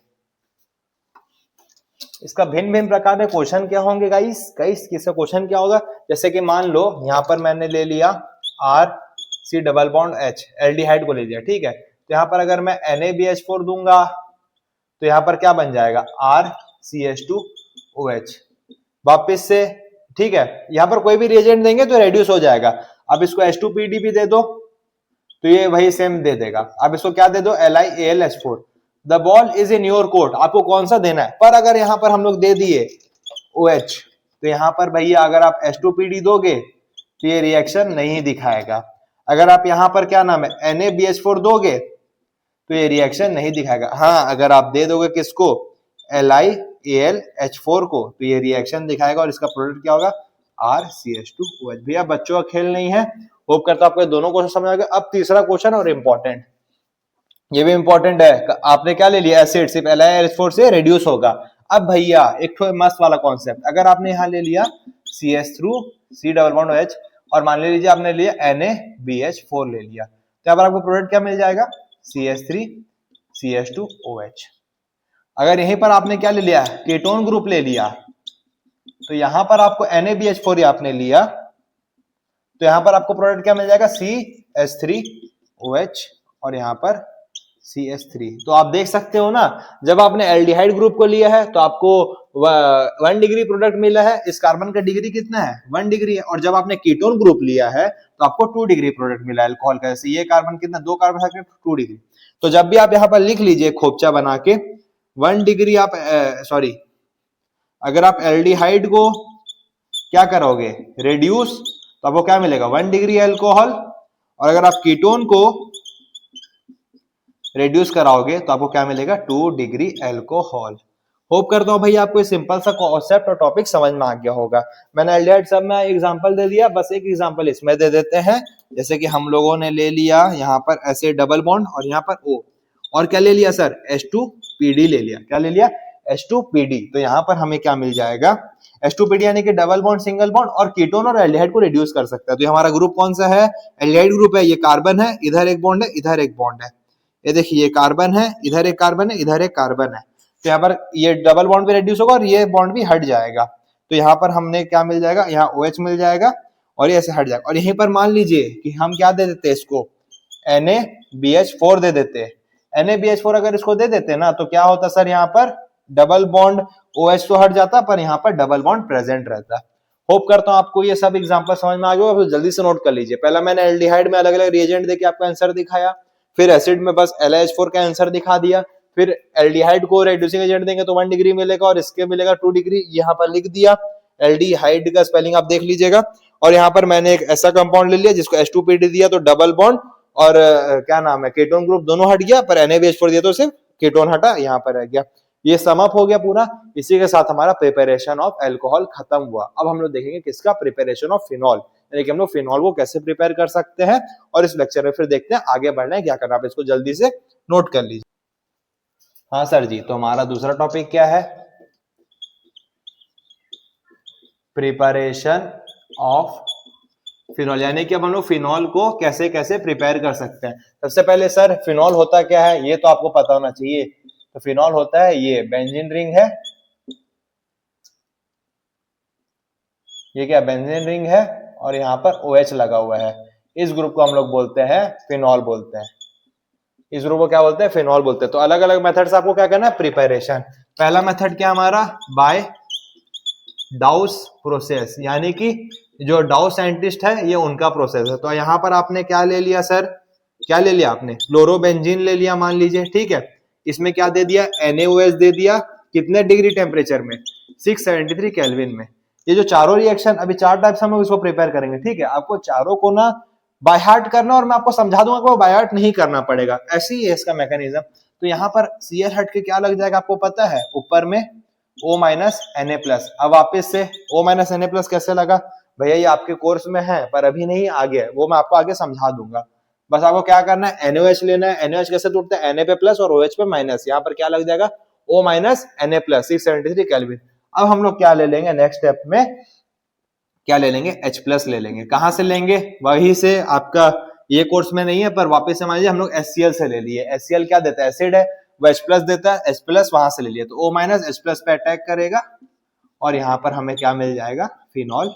इसका भिन्न भिन्न प्रकार के क्वेश्चन क्या होंगे गाइस, किसका क्वेश्चन क्या होगा, जैसे कि मान लो यहाँ पर मैंने ले लिया RC double bond H, aldehyde को ले लिया, ठीक है। तो यहाँ पर अगर मैं NaBH4 दूंगा तो यहाँ पर क्या बन जाएगा, RCH2OH वापिस से, ठीक है। यहाँ पर कोई भी रिएजेंट देंगे तो रेड्यूस हो जाएगा। अब इसको H2PD भी दे दो तो ये वही सेम दे देगा। अब इसको क्या दे दो, LiAlH4, the ball is in your court, आपको कौन सा देना है। पर अगर यहाँ पर हम लोग दे दिए OH तो यहाँ पर भैया अगर आप H2PD दोगे तो ये रिएक्शन नहीं दिखाएगा। अगर आप यहाँ पर क्या नाम है NaBH4 दोगे तो ये रिएक्शन नहीं दिखाएगा। हाँ अगर आप दे दोगे किसको, LiAlH4 को, तो ये रिएक्शन दिखाएगा और इसका प्रोडक्ट क्या होगा, RCH2OH। भैया बच्चों का खेल नहीं है, होप करता हूं आपको दोनों क्वेश्चन समझ आ गया। अब तीसरा क्वेश्चन और इम्पोर्टेंट, ये भी इंपॉर्टेंट है, आपने क्या ले लिया, एसिड सिर्फ LiAlH4 से रेड्यूस होगा। अब भैया एक तो मस्त वाला कॉन्सेप्ट, अगर आपने यहाँ ले लिया CH3C डबल बॉन्ड OH और मान लीजिए आपने लिया NaBH4 ले लिया, तो यहाँ पर आपको प्रोडक्ट क्या मिल जाएगा, CH3CH2OH। अगर यहीं पर आपने क्या ले लिया, कीटोन ग्रुप ले लिया, तो यहां पर आपको NaBH4 आपने लिया तो यहां पर आपको प्रोडक्ट क्या मिल जाएगा, CH3OH और यहां पर CH3। तो आप देख सकते हो ना, जब आपने एल्डिहाइड ग्रुप को लिया है तो आपको 1 डिग्री प्रोडक्ट मिला है, इस कार्बन का डिग्री कितना है, 1 डिग्री है। और जब आपने कीटोन ग्रुप लिया है तो आपको 2 डिग्री प्रोडक्ट मिला है अल्कोहल का। जैसे ये कार्बन कितना, 2 कार्बन है 2 डिग्री। तो जब भी आप यहाँ पर लिख लीजिए खोपचा बना के 1 डिग्री आप सॉरी, अगर आप एल्डिहाइड को क्या करोगे, रेड्यूस, तो आपको क्या मिलेगा, 1 डिग्री अल्कोहल। और अगर आप कीटोन को रेड्यूस कराओगे तो आपको क्या मिलेगा, 2 डिग्री अल्कोहल। होप करता हूं भैया आपको सिंपल सा कॉन्सेप्ट और टॉपिक समझ में आ गया होगा। मैंने एल्डिहाइड सब में एग्जांपल दे दिया, बस एक एग्जांपल इसमें दे देते हैं। जैसे कि हम लोगों ने ले लिया यहाँ पर ऐसे डबल बॉन्ड और यहाँ पर O, और क्या ले लिया सर, H2PD ले लिया। क्या ले लिया, H2PD। तो यहाँ पर हमें क्या मिल जाएगा, H2PD यानी कि डबल बॉन्ड सिंगल बॉन्ड और कीटोन और एल्डिहाइड को रिड्यूस कर सकता है। तो हमारा ग्रुप कौन सा है, एल्डिहाइड ग्रुप है। ये कार्बन है, इधर एक बॉन्ड है, इधर एक बॉन्ड है। ये देखिए ये कार्बन है, इधर एक कार्बन है, इधर एक कार्बन है। तो यहाँ पर ये डबल बॉन्ड भी रिड्यूस होगा और ये बॉन्ड भी हट जाएगा। तो यहाँ पर हमने क्या मिल जाएगा, यहाँ OH मिल जाएगा और ये ऐसे हट जाएगा। और यहीं पर मान लीजिए कि हम क्या दे देते हैं, इसको NaBH4 दे देते हैं। NaBH4 अगर इसको दे देते ना तो क्या होता सर, यहाँ पर डबल बॉन्ड OH तो हट जाता पर यहाँ पर डबल बॉन्ड प्रेजेंट रहता। होप करता हूं आपको ये सब एग्जांपल समझ में आ गया, तो जल्दी से नोट कर लीजिए। पहला मैंने एल्डिहाइड में अलग अलग रिएजेंट देके आपको आंसर दिखाया, फिर एसिड में बस LiH4 का आंसर दिखा दिया, फिर एल्डिहाइड को रेड्यूसिंग एजेंट देंगे तो 1 डिग्री मिलेगा और इसके मिलेगा 2 डिग्री, यहाँ पर लिख दिया। एल्डिहाइड का स्पेलिंग आप देख लीजिएगा। और यहाँ पर मैंने एक ऐसा कंपाउंड ले लिया जिसको H2PD दिया तो डबल बॉन्ड और क्या नाम है कीटोन ग्रुप दोनों हट गया, पर NaBH4 दिया तो सिर्फ कीटोन हटा, यहाँ पर रह गया। ये सम अप हो गया पूरा। इसी के साथ हमारा प्रिपरेशन ऑफ अल्कोहल खत्म हुआ। अब हम लोग देखेंगे किसका, प्रिपरेशन ऑफ फिनॉल, यानी कि हम लोग फिनॉल को कैसे प्रिपेयर कर सकते हैं। और इस लेक्चर में फिर देखते हैं आगे बढ़ना है क्या करना, आप इसको जल्दी से नोट कर लीजिए। हाँ सर जी, तो हमारा दूसरा टॉपिक क्या है, प्रिपरेशन ऑफ फिनॉल, यानी कि अब हम लोग फिनॉल को कैसे कैसे प्रिपेयर कर सकते हैं। सबसे पहले सर फिनॉल होता क्या है ये तो आपको पता होना चाहिए। तो फिनॉल होता है ये बेंजीन रिंग है, ये क्या बेंजीन रिंग है और यहाँ पर OH लगा हुआ है। इस ग्रुप को हम लोग बोलते हैं फिनॉल बोलते हैं, इस ग्रुप को क्या बोलते हैं, फिनॉल बोलते हैं। तो अलग अलग मेथड से आपको क्या करना है, प्रिपरेशन। पहला मेथड क्या हमारा, बाय डाउस प्रोसेस, यानी कि जो डाउस साइंटिस्ट है ये उनका प्रोसेस है। तो यहाँ पर आपने क्या ले लिया सर, क्या ले लिया आपने, क्लोरोबेंजीन ले लिया मान लीजिए, ठीक है। इसमें क्या दे दिया, NaOH दे दिया, कितने डिग्री टेम्परेचर में, 673 केल्विन में। ये जो चारों रिएक्शन, अभी 4 टाइप से हम लोग इसको प्रिपेयर करेंगे, ठीक है। आपको चारों को ना बाय हार्ट करना, और मैं आपको समझा दूंगा कि वो बाय हार्ट नहीं करना पड़ेगा, ऐसी ही है इसका मैकेनिज्म। तो यहाँ पर Cl हट के क्या लग जाएगा आपको पता है, ऊपर में O माइनस Na+। अब वापिस से O माइनस Na+ कैसे लगा भैया, ये आपके कोर्स में है पर अभी नहीं, आगे वो मैं आपको आगे समझा दूंगा। बस आपको क्या करना है, NaOH लेना है। NaOH कैसे टूटता है, Na पे प्लस और OH पे माइनस, यहाँ पर क्या लग जाएगा O माइनस Na+, 673 केल्विन। अब हम लोग क्या ले लेंगे नेक्स्ट स्टेप में, क्या ले लेंगे, H+ ले लेंगे। कहां से लेंगे, वही से, आपका ये कोर्स में नहीं है पर वापस से मान लीजिए हम लोग HCl से ले लिए। HCl क्या देता है, एसिड है, वो H+ देता है, H+ वहां से ले लिया तो O माइनस H+ पे अटैक करेगा और यहाँ पर हमें क्या मिल जाएगा, फिनॉल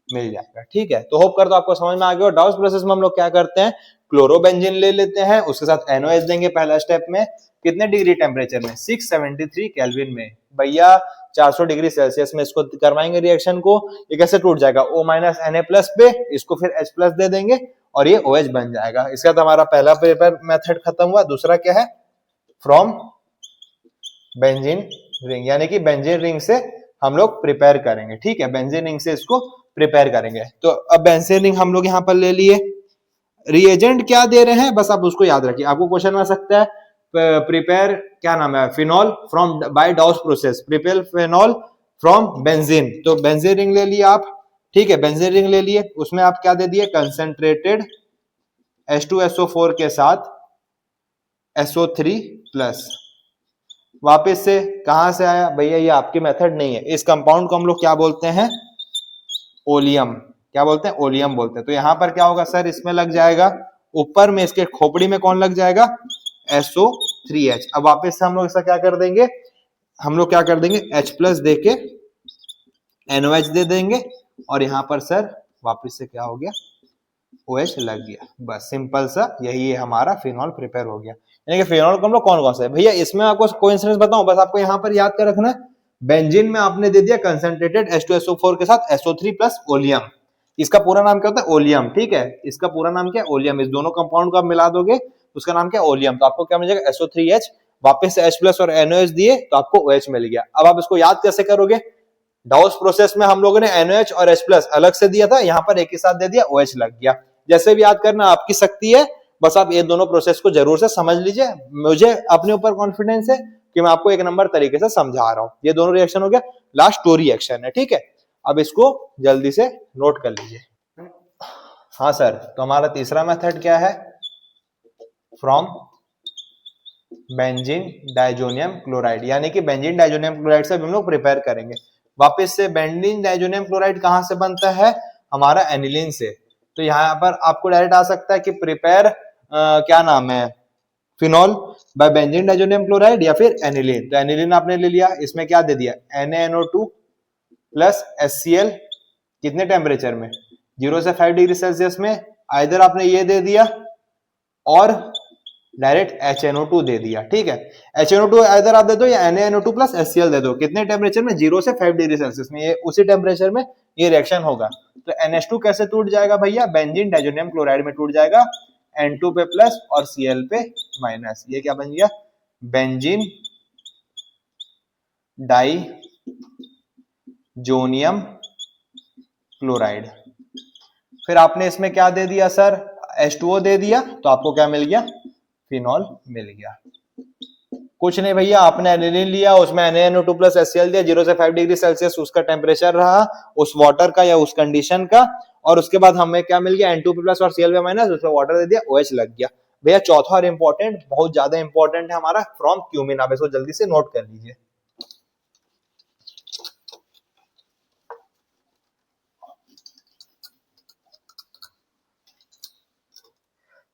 मिल जाएगा, ठीक है। तो होप करता हूं आपको समझ में आ गया। डाउस प्रोसेस में हम लोग क्या करते हैं, क्लोरोबेंजीन ले लेते हैं, उसके साथ NaOH देंगे पहला स्टेप में, कितने डिग्री टेम्परेचर में, 673 केल्विन में। भैया 400 डिग्री सेल्सियस में इसको करवाएंगे रिएक्शन को। ये कैसे टूट जाएगा, O माइनस Na+ पे, इसको फिर H+ दे देंगे और ये OH बन जाएगा। इसका तो हमारा पहला प्रिपेयर मेथड खत्म हुआ। दूसरा क्या है, फ्रॉम बेंजीन रिंग, यानी कि बेंजीन रिंग से हम लोग प्रिपेयर करेंगे, ठीक है। बेंजीन रिंग से इसको प्रिपेयर करेंगे। तो अब बेंजीन रिंग हम लोग यहाँ पर ले लिए। रिएजेंट क्या दे रहे हैं बस आप उसको याद रखिए, आपको क्वेश्चन आ सकता है, प्रिपेयर क्या नाम है, phenol from by डाउस process, prepare phenol from benzene. तो बेंजीन रिंग ले लिया आप, ठीक है, बेंजीन रिंग ले लिए, उसमें आप क्या दे दिए, कंसेंट्रेटेड H2SO4 के साथ SO3+। वापस से कहां से आया भैया, ये आपकी मेथड नहीं है। इस कंपाउंड को हम लोग क्या बोलते हैं, ओलियम, क्या बोलते हैं, ओलियम बोलते हैं। तो यहां पर क्या होगा सर, इसमें लग जाएगा ऊपर में, इसके खोपड़ी में कौन लग जाएगा, SO3H। अब वापस से हम लोग इसका क्या कर देंगे, हम लोग क्या कर देंगे, H+ दे के NOH दे देंगे और यहाँ पर सर वापस से क्या हो गया, OH लग गया। बस सिंपल सा यही है, हमारा फिनॉल प्रिपेयर हो गया। यानी कि फिनॉल को हम लोग कौन कौन सा है भैया, इसमें आपको कोइंसिडेंस बताऊं, बस आपको यहाँ पर याद कर रखना, बेंजीन में आपने दे दिया कंसेंट्रेटेड H2SO4 के साथ SO3+ ओलियम। इसका पूरा नाम क्या होता है, ओलियम, ठीक है। इसका पूरा नाम क्या है, ओलियम। इस दोनों कंपाउंड को आप मिला दोगे उसका नाम क्या है, ओलियम। तो आपको क्या मिल जाएगा, SO3H, वापस से H+ और NOH दिए तो आपको OH मिल गया। अब आप इसको याद कैसे करोगे, डाउस प्रोसेस में हम लोगों ने NOH और H+ अलग से दिया था, यहाँ पर एक ही साथ दे दिया, OH लग गया। जैसे भी याद करना आपकी शक्ति है, बस आप ये दोनों प्रोसेस को जरूर से समझ लीजिए। मुझे अपने ऊपर कॉन्फिडेंस है कि मैं आपको एक नंबर तरीके से समझा रहा हूं। ये दोनों रिएक्शन हो गया, लास्ट 2 रिएक्शन है, ठीक है। अब इसको जल्दी से नोट कर लीजिए। हाँ सर, तो हमारा तीसरा मेथड क्या है, फ्रॉम बेंजीन डाइजोनियम क्लोराइड, यानी कि बेंजीन डाइजोनियम क्लोराइड से हम लोग प्रिपेयर करेंगे। वापस से बेंजीन डाइजोनियम क्लोराइड कहां से बनता है, हमारा एनिलीन से। तो यहाँ पर आपको डायरेक्ट आ सकता है कि प्रिपेयर क्या नाम है, phenol by benzene diazonium chloride या फिर एनिलीन। तो एनिलीन आपने ले लिया, इसमें क्या दे दिया, NaNO2 प्लस HCl, कितने टेम्परेचर में, 0 से 5 डिग्री सेल्सियस में। आइदर आपने ये दे दिया और डायरेक्ट HNO2 दे दिया, ठीक है। HNO2 इधर आप दे दो या NaNO2 प्लस HCl दे दो, कितने टेम्परेचर में, 0 से 5 डिग्री सेल्सियस में, ये उसी टेम्परेचर में ये रिएक्शन होगा। तो NH2 कैसे टूट जाएगा भैया, बेंजीन डाइजोनियम क्लोराइड में टूट जाएगा, N2 पे प्लस और Cl पे माइनस, ये क्या बन गया, बेंजीन डाइजोनियम क्लोराइड। फिर आपने इसमें क्या दे दिया सर, H2O दे दिया, तो आपको क्या मिल गया, फिनॉल मिल गया। कुछ नहीं भैया, आपने एनिलीन लिया, उसमें NaNO2 प्लस HCl दिया, 0 से 5 डिग्री सेल्सियस उसका टेम्परेचर रहा उस वाटर का या उस कंडीशन का, और उसके बाद हमें क्या मिल गया, N2 प्लस और Cl माइनस, उसमें वाटर दे दिया, OH लग गया। भैया चौथा और इंपॉर्टेंट, बहुत ज्यादा इंपॉर्टेंट है हमारा, फ्रॉम क्यूमिन, आप इसको जल्दी से नोट कर लीजिए।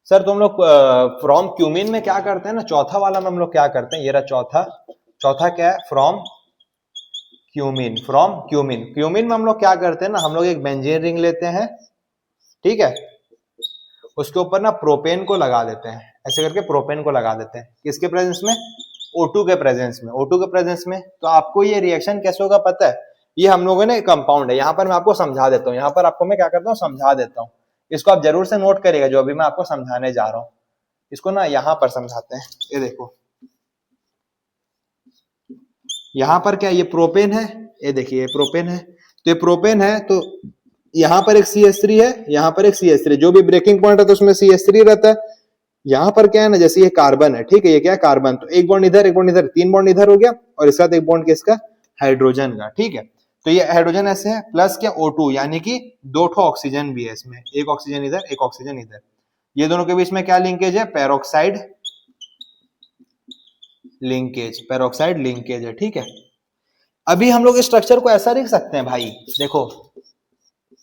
सर तुम लोग फ्रॉम क्यूमिन में क्या करते हैं ना, चौथा वाला में हम लोग क्या करते हैं, ये रहा चौथा क्या है, फ्रॉम क्यूमिन। फ्रॉम क्यूमिन में हम लोग क्या करते हैं ना, हम लोग एक बेंजीन रिंग लेते हैं, ठीक है, उसके ऊपर ना प्रोपेन को लगा देते हैं, ऐसे करके प्रोपेन को लगा देते हैं, किसके प्रेजेंस में, O2 के प्रेजेंस में, O2 के प्रेजेंस में। तो आपको ये रिएक्शन कैसे होगा पता है, ये हम लोगों ने कंपाउंड है, यहाँ पर मैं आपको समझा देता हूँ, यहाँ पर आपको मैं क्या करता हूँ, समझा देता हूँ, इसको आप जरूर से नोट करिएगा जो अभी मैं आपको समझाने जा रहा हूँ। इसको ना यहाँ पर समझाते हैं, ये देखो, यहाँ पर क्या, ये प्रोपेन है, ये देखिए ये प्रोपेन है, तो ये प्रोपेन है, तो यहाँ पर एक CH3 है, यहाँ पर एक CH3, जो भी ब्रेकिंग पॉइंट है तो उसमें CH3 रहता है। यहाँ पर क्या है ना, जैसे ये कार्बन है, ठीक है, ये क्या है, कार्बन, तो एक बॉन्ड इधर, एक बॉन्ड इधर, 3 बॉन्ड इधर हो गया, और इसके साथ एक बॉन्ड किसका, हाइड्रोजन का, ठीक है। तो ये हाइड्रोजन ऐसे है, प्लस क्या O2, यानी कि 2 ऑक्सीजन भी है इसमें, एक ऑक्सीजन इधर, एक ऑक्सीजन इधर, ये दोनों के बीच में क्या लिंकेज है, पेरोक्साइड लिंकेज है, ठीक है। अभी हम लोग इस स्ट्रक्चर को ऐसा लिख सकते हैं भाई, देखो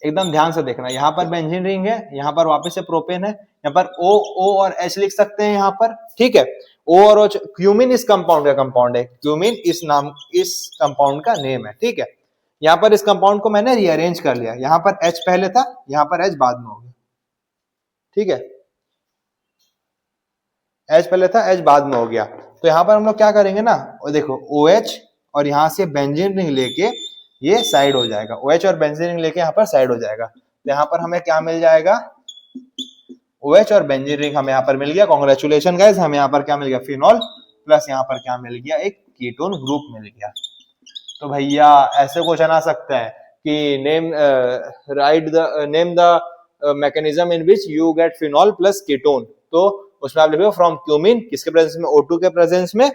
एकदम ध्यान से देखना, यहाँ पर बेंजीन रिंग है, यहाँ पर वापस से प्रोपेन है, यहाँ पर O और H लिख सकते हैं यहाँ पर, ठीक है। O और H, क्यूमिन इस कंपाउंड का कंपाउंड है, क्यूमिन इस कंपाउंड का नेम है, ठीक है। यहाँ पर इस कंपाउंड को मैंने रीअरेंज कर लिया, यहाँ पर H पहले था, यहाँ पर H बाद में हो गया, ठीक है, H पहले था, H बाद में हो गया। तो यहाँ पर हम लोग क्या करेंगे ना, और देखो OH और यहाँ से बेंजीन रिंग लेके ये साइड हो जाएगा, OH और बेंजीन रिंग लेके यहाँ पर साइड हो जाएगा, तो यहाँ पर हमें क्या मिल जाएगा, OH और बेंजीन रिंग हमें यहाँ पर मिल गया, कांग्रेचुलेशन गाइस, हमें यहाँ पर क्या मिल गया, फिनॉल, प्लस यहाँ पर क्या मिल गया, एक कीटोन ग्रुप मिल गया। तो भैया ऐसे क्वेश्चन आ सकता है कि name the mechanism in which you get phenol plus ketone, तो उसमें आप लिखो फ्रॉम क्यूमिन, किसके प्रेजेंस में, O2 के प्रेजेंस में,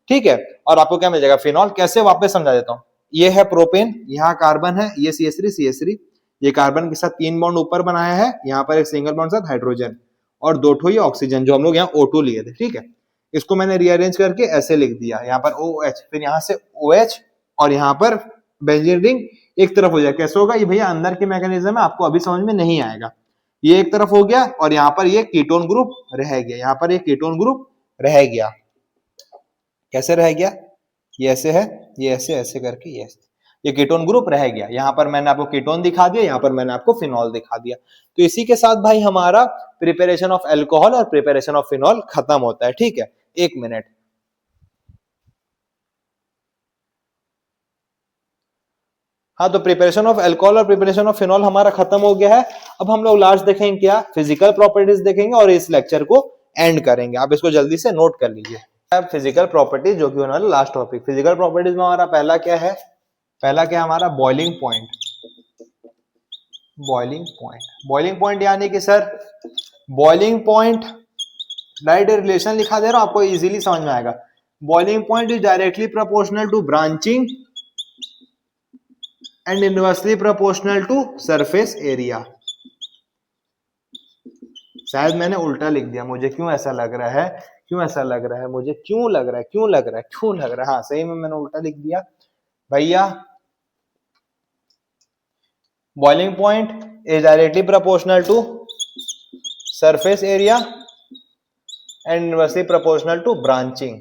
ठीक है, और आपको क्या मिल जाएगा, फिनॉल। कैसे, वापस समझा देता हूँ, ये है प्रोपेन, यहाँ कार्बन है, ये CH3, ये कार्बन के साथ 3 बॉन्ड ऊपर बनाया है, यहाँ पर एक सिंगल बॉन्ड साथ हाइड्रोजन, और 2 ये ऑक्सीजन जो हम लोग यहाँ O2 लिए थे, ठीक है। इसको मैंने रीअरेंज करके ऐसे लिख दिया, यहाँ पर OH, फिर यहाँ से OH, और यहाँ पर बेंजीन रिंग एक तरफ हो जाए, कैसे होगा ये भैया, अंदर के मैकेनिज्म है, आपको अभी समझ में नहीं आएगा, ये एक तरफ हो गया, और यहाँ पर ये कीटोन ग्रुप रह गया, यहाँ पर ये कीटोन ग्रुप रह गया, कैसे रह गया, ये ऐसे है, ये ऐसे ऐसे करके ये कीटोन ग्रुप रह गया। यहाँ पर मैंने आपको कीटोन दिखा दिया, यहाँ पर मैंने आपको फिनॉल दिखा दिया। तो इसी के साथ भाई हमारा प्रिपरेशन ऑफ अल्कोहल और प्रिपरेशन ऑफ फिनॉल खत्म होता है, ठीक है। 1 मिनट, हाँ, तो प्रिपरेशन ऑफ अल्कोहल और प्रिपरेशन ऑफ फिनॉल हमारा खत्म हो गया है। अब हम लोग लास्ट देखेंगे क्या, फिजिकल प्रॉपर्टीज देखेंगे, और इस लेक्चर को एंड करेंगे। आप इसको जल्दी से नोट कर लीजिए, फिजिकल प्रॉपर्टीज, जो कि होने वाला लास्ट टॉपिक। फिजिकल प्रॉपर्टीज में हमारा पहला क्या है, पहला क्या हमारा, बॉइलिंग पॉइंट। बॉइलिंग पॉइंट यानी कि sir boiling point, direct relation लिखा दे रहा हूं, आपको इजीली समझ में आएगा। Boiling point is directly proportional to branching and inversely proportional to surface area. शायद मैंने उल्टा लिख दिया, मुझे क्यों ऐसा लग रहा है, मुझे क्यों लग रहा है, हाँ सही में मैंने उल्टा लिख दिया भैया। Boiling point is directly proportional to surface area and inversely proportional to branching,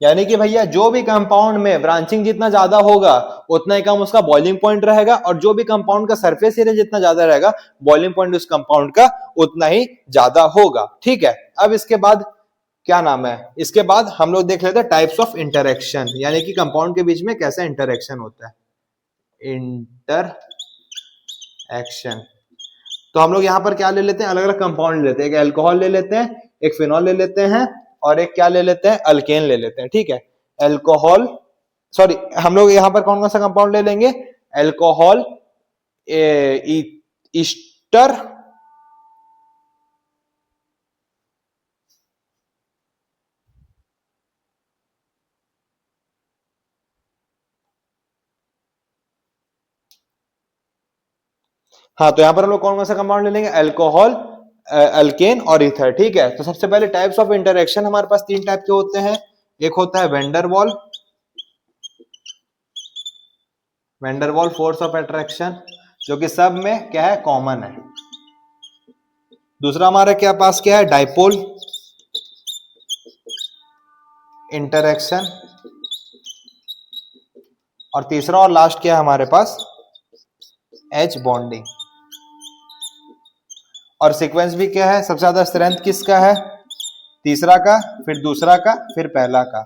यानी कि भैया जो भी कंपाउंड में ब्रांचिंग जितना ज्यादा होगा उतना ही कम उसका बॉइलिंग पॉइंट रहेगा, और जो भी कंपाउंड का सरफेस एरिया जितना ज्यादा रहेगा बॉइलिंग पॉइंट उस कंपाउंड का उतना ही ज्यादा होगा। ठीक है, अब इसके बाद क्या नाम है, इसके बाद हम लोग देख लेते हैं टाइप्स ऑफ इंटरेक्शन, यानी कि कंपाउंड के बीच में कैसा इंटरेक्शन होता है। इंटरएक्शन, तो हम लोग यहाँ पर क्या ले लेते हैं, अलग अलग कंपाउंड ले लेते हैं, एक अल्कोहल ले लेते हैं, एक फिनॉल ले लेते हैं, और एक क्या ले लेते हैं, अल्केन ले लेते हैं। ठीक है, अल्कोहल, सॉरी हम लोग यहाँ पर कौन कौन सा कंपाउंड ले लेंगे, अल्कोहल, ईस्टर, हाँ तो यहाँ पर हम लोग कौन कौन सा कंपाउंड ले लेंगे, अल्कोहल, अल्केन और ईथर। ठीक है, तो सबसे पहले टाइप्स ऑफ इंटरेक्शन हमारे पास तीन टाइप के होते हैं। एक होता है वेंडरवॉल फोर्स ऑफ अट्रैक्शन, जो कि सब में क्या है, कॉमन है। दूसरा हमारे क्या पास क्या है, डाइपोल इंटरेक्शन, और तीसरा और लास्ट क्या है हमारे पास, एच बॉन्डिंग। और सीक्वेंस भी क्या है, सबसे ज्यादा स्ट्रेंथ किसका है, तीसरा का, फिर दूसरा का, फिर पहला का,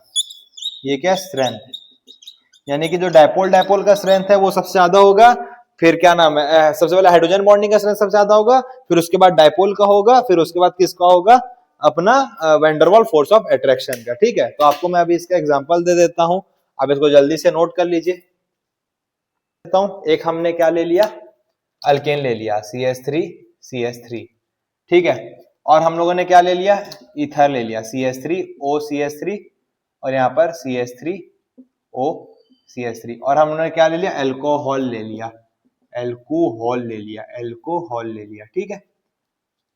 ये क्या स्ट्रेंथ, यानी कि जो डाइपोल डाइपोल का स्ट्रेंथ है वो सबसे ज्यादा होगा, फिर क्या नाम है, सबसे पहले हाइड्रोजन बॉन्डिंग का स्ट्रेंथ सबसे ज्यादा होगा, फिर उसके बाद डाइपोल का होगा, फिर उसके बाद किसका होगा, अपना वेंडरवॉल फोर्स ऑफ अट्रैक्शन का। ठीक है, तो आपको मैं अभी इसका एग्जांपल दे देता हूं, आप इसको जल्दी से नोट कर लीजिए। एक हमने क्या ले लिया, अल्केन ले लिया, CH3CH3। ठीक है, और हम लोगों ने क्या ले लिया, ईथर ले लिया, CH3OCH3, और यहाँ पर CH3OCH3, और हमने क्या ले लिया, अल्कोहल ले लिया, अल्कोहल ले लिया। ठीक है,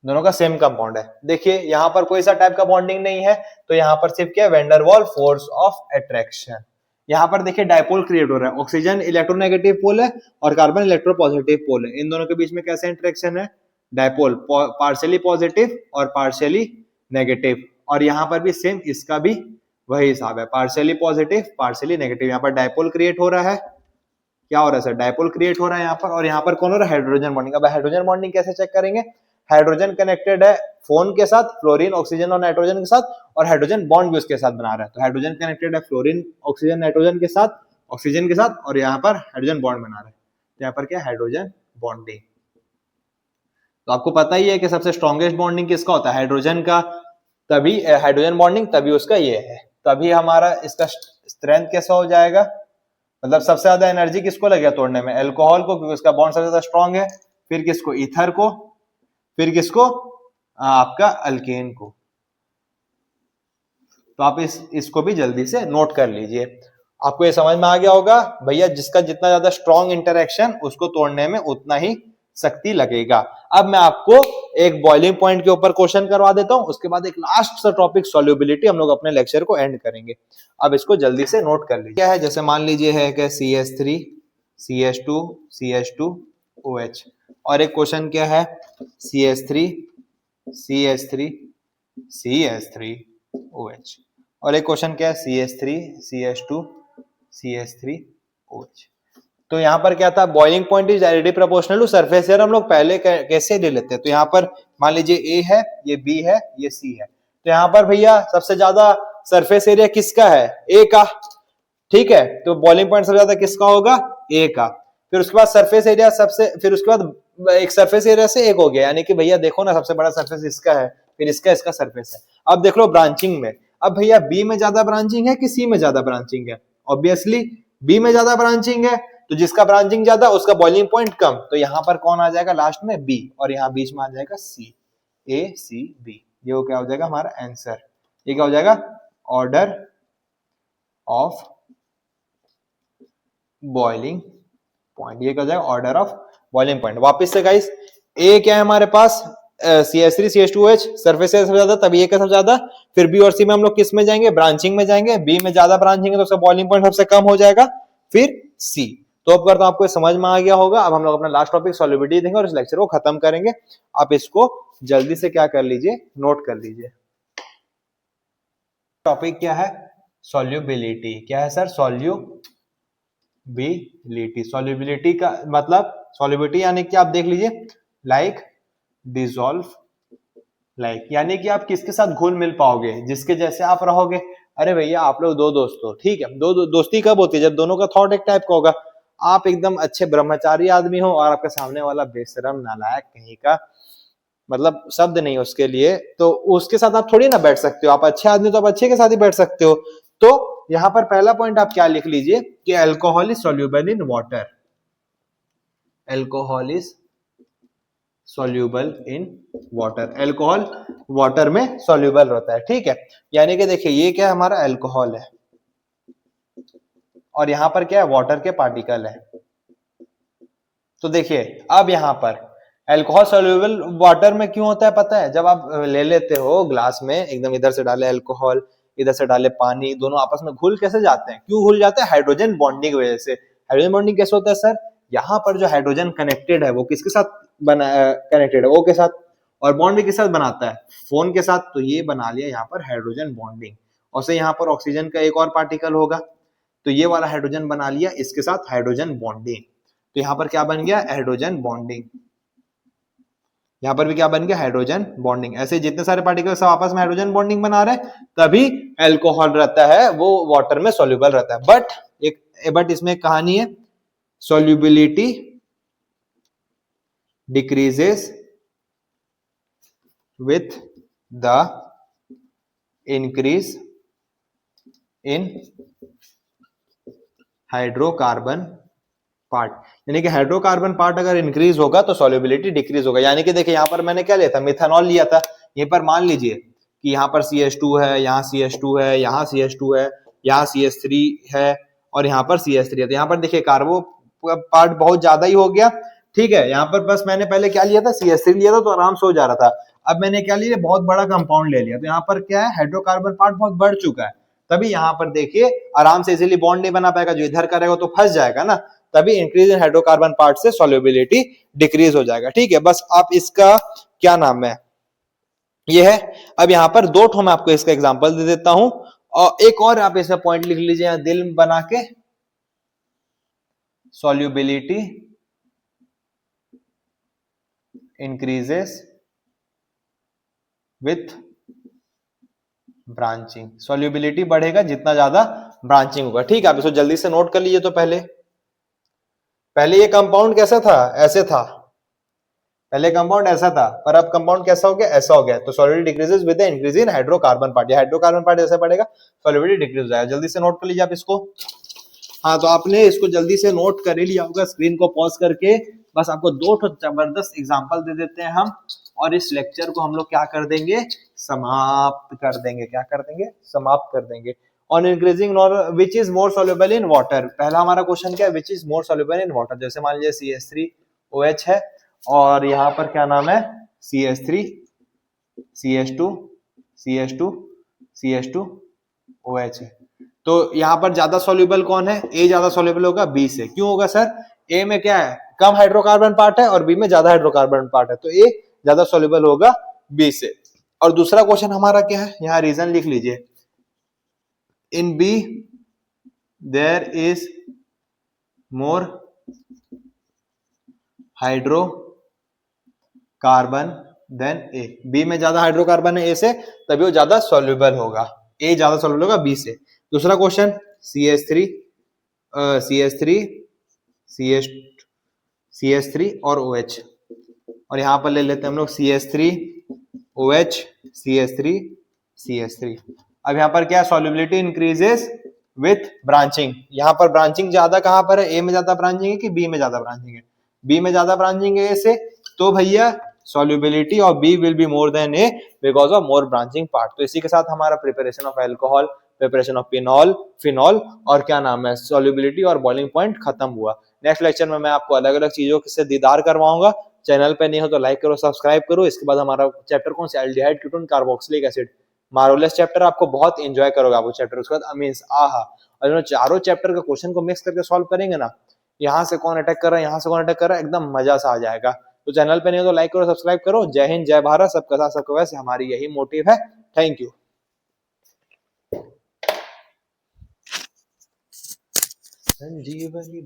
दोनों का सेम कंपाउंड है। देखिए यहाँ पर कोई सा टाइप का बॉन्डिंग नहीं है, तो यहाँ पर सिर्फ क्या है, वेंडरवॉल फोर्स ऑफ अट्रैक्शन। यहाँ पर देखिए डाइपोल क्रिएट हो रहा है, ऑक्सीजन इलेक्ट्रोनेगेटिव पोल है और कार्बन इलेक्ट्रोपॉजिटिव पोल है, इन दोनों के बीच में कैसा इंटरेक्शन है, डाइपोल पार्शियली पॉजिटिव और पार्शियली नेगेटिव। और यहाँ पर भी सेम इसका भी वही हिसाब है, पार्शियली पॉजिटिव पार्शियली नेगेटिव। यहाँ पर डाइपोल क्रिएट हो रहा है, क्या हो रहा है सर, डाइपोल क्रिएट हो रहा है यहाँ पर, और यहाँ पर कौन हो रहा है, हाइड्रोजन बॉन्डिंग। अब हाइड्रोजन बॉन्डिंग कैसे चेक करेंगे, हाइड्रोजन कनेक्टेड है फोन के साथ, फ्लोरीन ऑक्सीजन और नाइट्रोजन के साथ, और हाइड्रोजन बॉन्ड भी उसके साथ बना रहा है। तो हाइड्रोजन कनेक्टेड है फ्लोरीन ऑक्सीजन नाइट्रोजन के साथ, ऑक्सीजन के साथ, और यहाँ पर हाइड्रोजन बॉन्ड बना रहा है, तो यहाँ पर क्या हाइड्रोजन बॉन्डिंग। तो आपको पता ही है कि सबसे स्ट्रॉन्गेस्ट बॉन्डिंग किसका होता है, हाइड्रोजन का, तभी हाइड्रोजन बॉन्डिंग, तभी उसका ये है, तभी हमारा इसका स्ट्रेंथ कैसा हो जाएगा, मतलब सबसे ज्यादा एनर्जी किसको लगेगा तोड़ने में, अल्कोहल को, क्योंकि उसका बॉन्ड सबसे ज्यादा स्ट्रॉन्ग है, फिर किसको, ईथर को, फिर किसको, आपका अल्केन को। तो आप इसको भी जल्दी से नोट कर लीजिए। आपको ये समझ में आ गया होगा भैया, जिसका जितना ज्यादा स्ट्रॉन्ग इंटरेक्शन उसको तोड़ने में उतना ही शक्ति लगेगा। अब मैं आपको एक बॉइलिंग पॉइंट के ऊपर क्वेश्चन करवा देता हूं, उसके बाद एक लास्ट सा टॉपिक सॉल्युबिलिटी, हम लोग अपने लेक्चर को एंड करेंगे। अब इसको जल्दी से नोट कर लीजिए। क्या है, जैसे मान लीजिए है कि CH3 CH2 CH2 OH, और एक क्वेश्चन क्या है, CH3 CH3 CH3 OH, और एक क्वेश्चन क्या है, CH3 CH2 CH3 OH। तो यहाँ पर क्या था, boiling point is directly proportional to surface area. हम लोग पहले कैसे ले लेते हैं, तो यहाँ पर मान लीजिए A है, ये B है, ये C है, तो यहाँ पर भैया सबसे ज्यादा सरफेस एरिया किसका है, A का। ठीक है, तो बॉइलिंग पॉइंट सबसे ज्यादा किसका होगा, A का। फिर उसके बाद सरफेस एरिया सबसे, फिर उसके बाद एक सरफेस एरिया से एक हो गया, यानी कि भैया देखो ना, सबसे बड़ा सरफेस इसका है, फिर इसका सरफेस है। अब देख लो ब्रांचिंग में, अब भैया B में ज्यादा ब्रांचिंग है कि C में ज्यादा ब्रांचिंग है, ऑब्वियसली B में ज्यादा ब्रांचिंग है, तो जिसका ब्रांचिंग ज्यादा उसका बॉइलिंग पॉइंट कम, तो यहाँ पर कौन आ जाएगा लास्ट में, B, और यहाँ बीच में आ जाएगा C, A C B। ये क्या हो जाएगा हमारा आंसर, ये क्या हो जाएगा, ऑर्डर ऑफ बॉइलिंग पॉइंट, ये क्या हो जाएगा, ऑर्डर ऑफ बॉइलिंग पॉइंट। वापस से गाइस, ए क्या है हमारे पास, CH3 CH2OH, सरफेस एरिया सबसे ज्यादा, तभी ए का सबसे ज्यादा। फिर बी और सी में हम लोग किस में जाएंगे, ब्रांचिंग में जाएंगे, बी में ज्यादा ब्रांचिंग है तो उसका बॉइलिंग पॉइंट सबसे कम हो जाएगा, फिर सी। तो अब करता हूं, आपको समझ में आ गया होगा। अब हम लोग अपना लास्ट टॉपिक सॉल्युबिलिटी देंगे और इस लेक्चर को खत्म करेंगे। आप इसको जल्दी से क्या कर लीजिए, नोट कर लीजिए। टॉपिक क्या है, सॉल्युबिलिटी। क्या है सर, सॉल्युबिलिटी। सॉल्युबिलिटी का मतलब सॉल्युबिलिटी यानी कि आप देख लीजिए लाइक डिसॉल्व लाइक, यानी कि आप किसके साथ घुल मिल पाओगे, जिसके जैसे आप रहोगे। अरे भैया आप लोग दो दोस्त हो, ठीक है, दोस्ती कब होती है, जब दोनों का थॉट एक टाइप का होगा। आप एकदम अच्छे ब्रह्मचारी आदमी हो और आपके सामने वाला बेशरम नालायक कहीं का, मतलब शब्द नहीं उसके लिए, तो उसके साथ आप थोड़ी ना बैठ सकते हो। आप अच्छे आदमी तो आप अच्छे के साथ ही बैठ सकते हो। तो यहाँ पर पहला पॉइंट आप क्या लिख लीजिए कि alcohol is soluble in water, alcohol is soluble in water, alcohol water में सॉल्युबल रहता है, ठीक है। यानी कि देखिए ये क्या हमारा अल्कोहल है और यहां पर क्या है, वाटर के पार्टिकल है। तो देखिए अब यहां पर अल्कोहल सॉल्युबल वाटर में क्यों होता है पता है, जब आप ले लेते हो ग्लास में, एकदम इधर से डाले अल्कोहल, इधर से डाले पानी, दोनों आपस में घुल कैसे जाते हैं, क्यों घुल जाते हैं, हाइड्रोजन बॉन्डिंग की वजह से। हाइड्रोजन बॉन्डिंग कैसे होता है सर, यहाँ पर जो हाइड्रोजन कनेक्टेड है वो किसके साथ बना कनेक्टेड है, ओ के साथ, और बॉन्ड भी किसके साथ बनाता है, फोन के साथ। तो ये बना लिया यहाँ पर हाइड्रोजन बॉन्डिंग, और से यहाँ पर ऑक्सीजन का एक और पार्टिकल होगा, तो ये वाला हाइड्रोजन बना लिया इसके साथ हाइड्रोजन बॉन्डिंग। तो यहाँ पर क्या बन गया, हाइड्रोजन बॉन्डिंग, यहाँ पर भी क्या बन गया, हाइड्रोजन बॉन्डिंग। ऐसे जितने सारे पार्टिकल सब आपस में हाइड्रोजन बॉन्डिंग बना रहे हैं, तभी अल्कोहल रहता है वो वाटर में सॉल्युबल रहता है। बट इसमें एक कहानी है, solubility decreases with the increase in hydrocarbon part, यानी कि हाइड्रोकार्बन पार्ट अगर इंक्रीज होगा तो सॉल्युबिलिटी डिक्रीज होगा। यानी कि देखिए यहाँ पर मैंने क्या लिया था, मिथेनॉल लिया था। यहीं पर मान लीजिए कि यहाँ पर CH2 है, यहाँ CH2 है, यहाँ CH2 है, यहाँ CH3 है और यहाँ पर CH3 है। तो यहाँ पर देखिए कार्बो पार्ट बहुत ज्यादा ही हो गया, ठीक है। यहाँ पर बस मैंने पहले क्या लिया था, CH3 लिया था तो आराम से हो जा रहा था। अब मैंने क्या लिया, बहुत बड़ा कंपाउंड ले लिया, तो यहाँ पर क्या है, हाइड्रोकार्बन पार्ट बहुत बढ़ चुका है। तभी यहाँ पर देखिए आराम से इजीली बॉन्ड नहीं बना पाएगा, जो इधर करेगा तो फंस जाएगा ना, तभी इंक्रीज इन हाइड्रोकार्बन पार्ट से सॉल्युबिलिटी डिक्रीज हो जाएगा, ठीक है। बस आप इसका क्या नाम है, ये है। अब यहाँ पर दो ठो मैं आपको इसका एग्जांपल दे देता हूं, और एक और आप इसका पॉइंट लिख लीजिए यहाँ दिल बना के, solubility increases with branching, solubility बढ़ेगा जितना ज्यादा ब्रांचिंग होगा, ठीक है। आप इसको जल्दी से नोट कर लीजिए। तो पहले ये कंपाउंड कैसा था, ऐसे था, पहले कंपाउंड ऐसा था, पर अब कंपाउंड कैसा हो गया, ऐसा हो गया। तो solubility decreases with the increase in hydrocarbon part, hydrocarbon part जैसा बढ़ेगा सॉल्युबिलिटी डिक्रीज हो जाएगा। जल्दी से नोट कर लीजिए आप इसको। हाँ तो आपने इसको जल्दी से नोट कर ही लिया होगा, स्क्रीन को पॉज करके। बस आपको दो जबरदस्त एग्जांपल दे देते हैं हम, और इस लेक्चर को हम लोग क्या कर देंगे, समाप्त कर देंगे। क्या कर देंगे, समाप्त कर देंगे। On increasing which is more soluble in water, पहला हमारा क्वेश्चन क्या है, which is more soluble in water. जैसे मान लीजिए CH3OH है और यहाँ पर क्या नाम है, CH3 CH2 CH2 CH2OH है। तो यहाँ पर ज्यादा सोल्यूबल कौन है, ए ज्यादा सोल्यूबल होगा बी से। क्यों होगा सर, ए में क्या है, कम हाइड्रोकार्बन पार्ट है और बी में ज्यादा हाइड्रोकार्बन पार्ट है, तो ए ज्यादा सोल्यूबल होगा बी से। और दूसरा क्वेश्चन हमारा क्या है, यहाँ रीजन लिख लीजिए, in B there is more hydrocarbon than A, B में ज्यादा हाइड्रोकार्बन है ए से, तभी वो ज्यादा सोल्यूबल होगा, ए ज्यादा सोल्यूबल होगा बी से। दूसरा क्वेश्चन CH3 CH3 और OH, और यहां पर ले लेते हैं हम लोग CH3OH CH3 अब यहां पर क्या, सॉल्युबिलिटी इंक्रीजेस विथ ब्रांचिंग। यहां पर ब्रांचिंग ज्यादा कहां पर है, ए में ज्यादा ब्रांचिंग है कि बी में ज्यादा ब्रांचिंग है, बी में ज्यादा ब्रांचिंग है ए से, तो भैया solubility of B will be more than A because of more branching part। तो इसी के साथ हमारा preparation of alcohol, preparation of phenol और क्या नाम है solubility और बॉइलिंग पॉइंट खत्म हुआ। नेक्स्ट लेक्चर में मैं आपको अलग अलग चीजों से दीदार करवाऊंगा। चैनल पे नहीं हो तो लाइक करो, सब्सक्राइब करो। इसके बाद हमारा चैप्टर कौन सा, aldehyde ketone carboxylic acid, marvellous chapter, आपको बहुत एंजॉय करोगे आप वो चैप्टर। उसके बाद अमीन्स, आहा, और चारों चैप्टर का क्वेश्चन को मिक्स करके सॉल्व करेंगे ना, यहाँ से कौन अटैक कर रहा है, यहाँ से कौन अटैक कर रहा है, एकदम मजा सा आ जाएगा। तो चैनल पे नहीं हो तो लाइक करो, सब्सक्राइब करो। जय हिंद, जय भारत, सबका साथ सबका वैसे, हमारी यही मोटिव है। Thank you. संजीवनी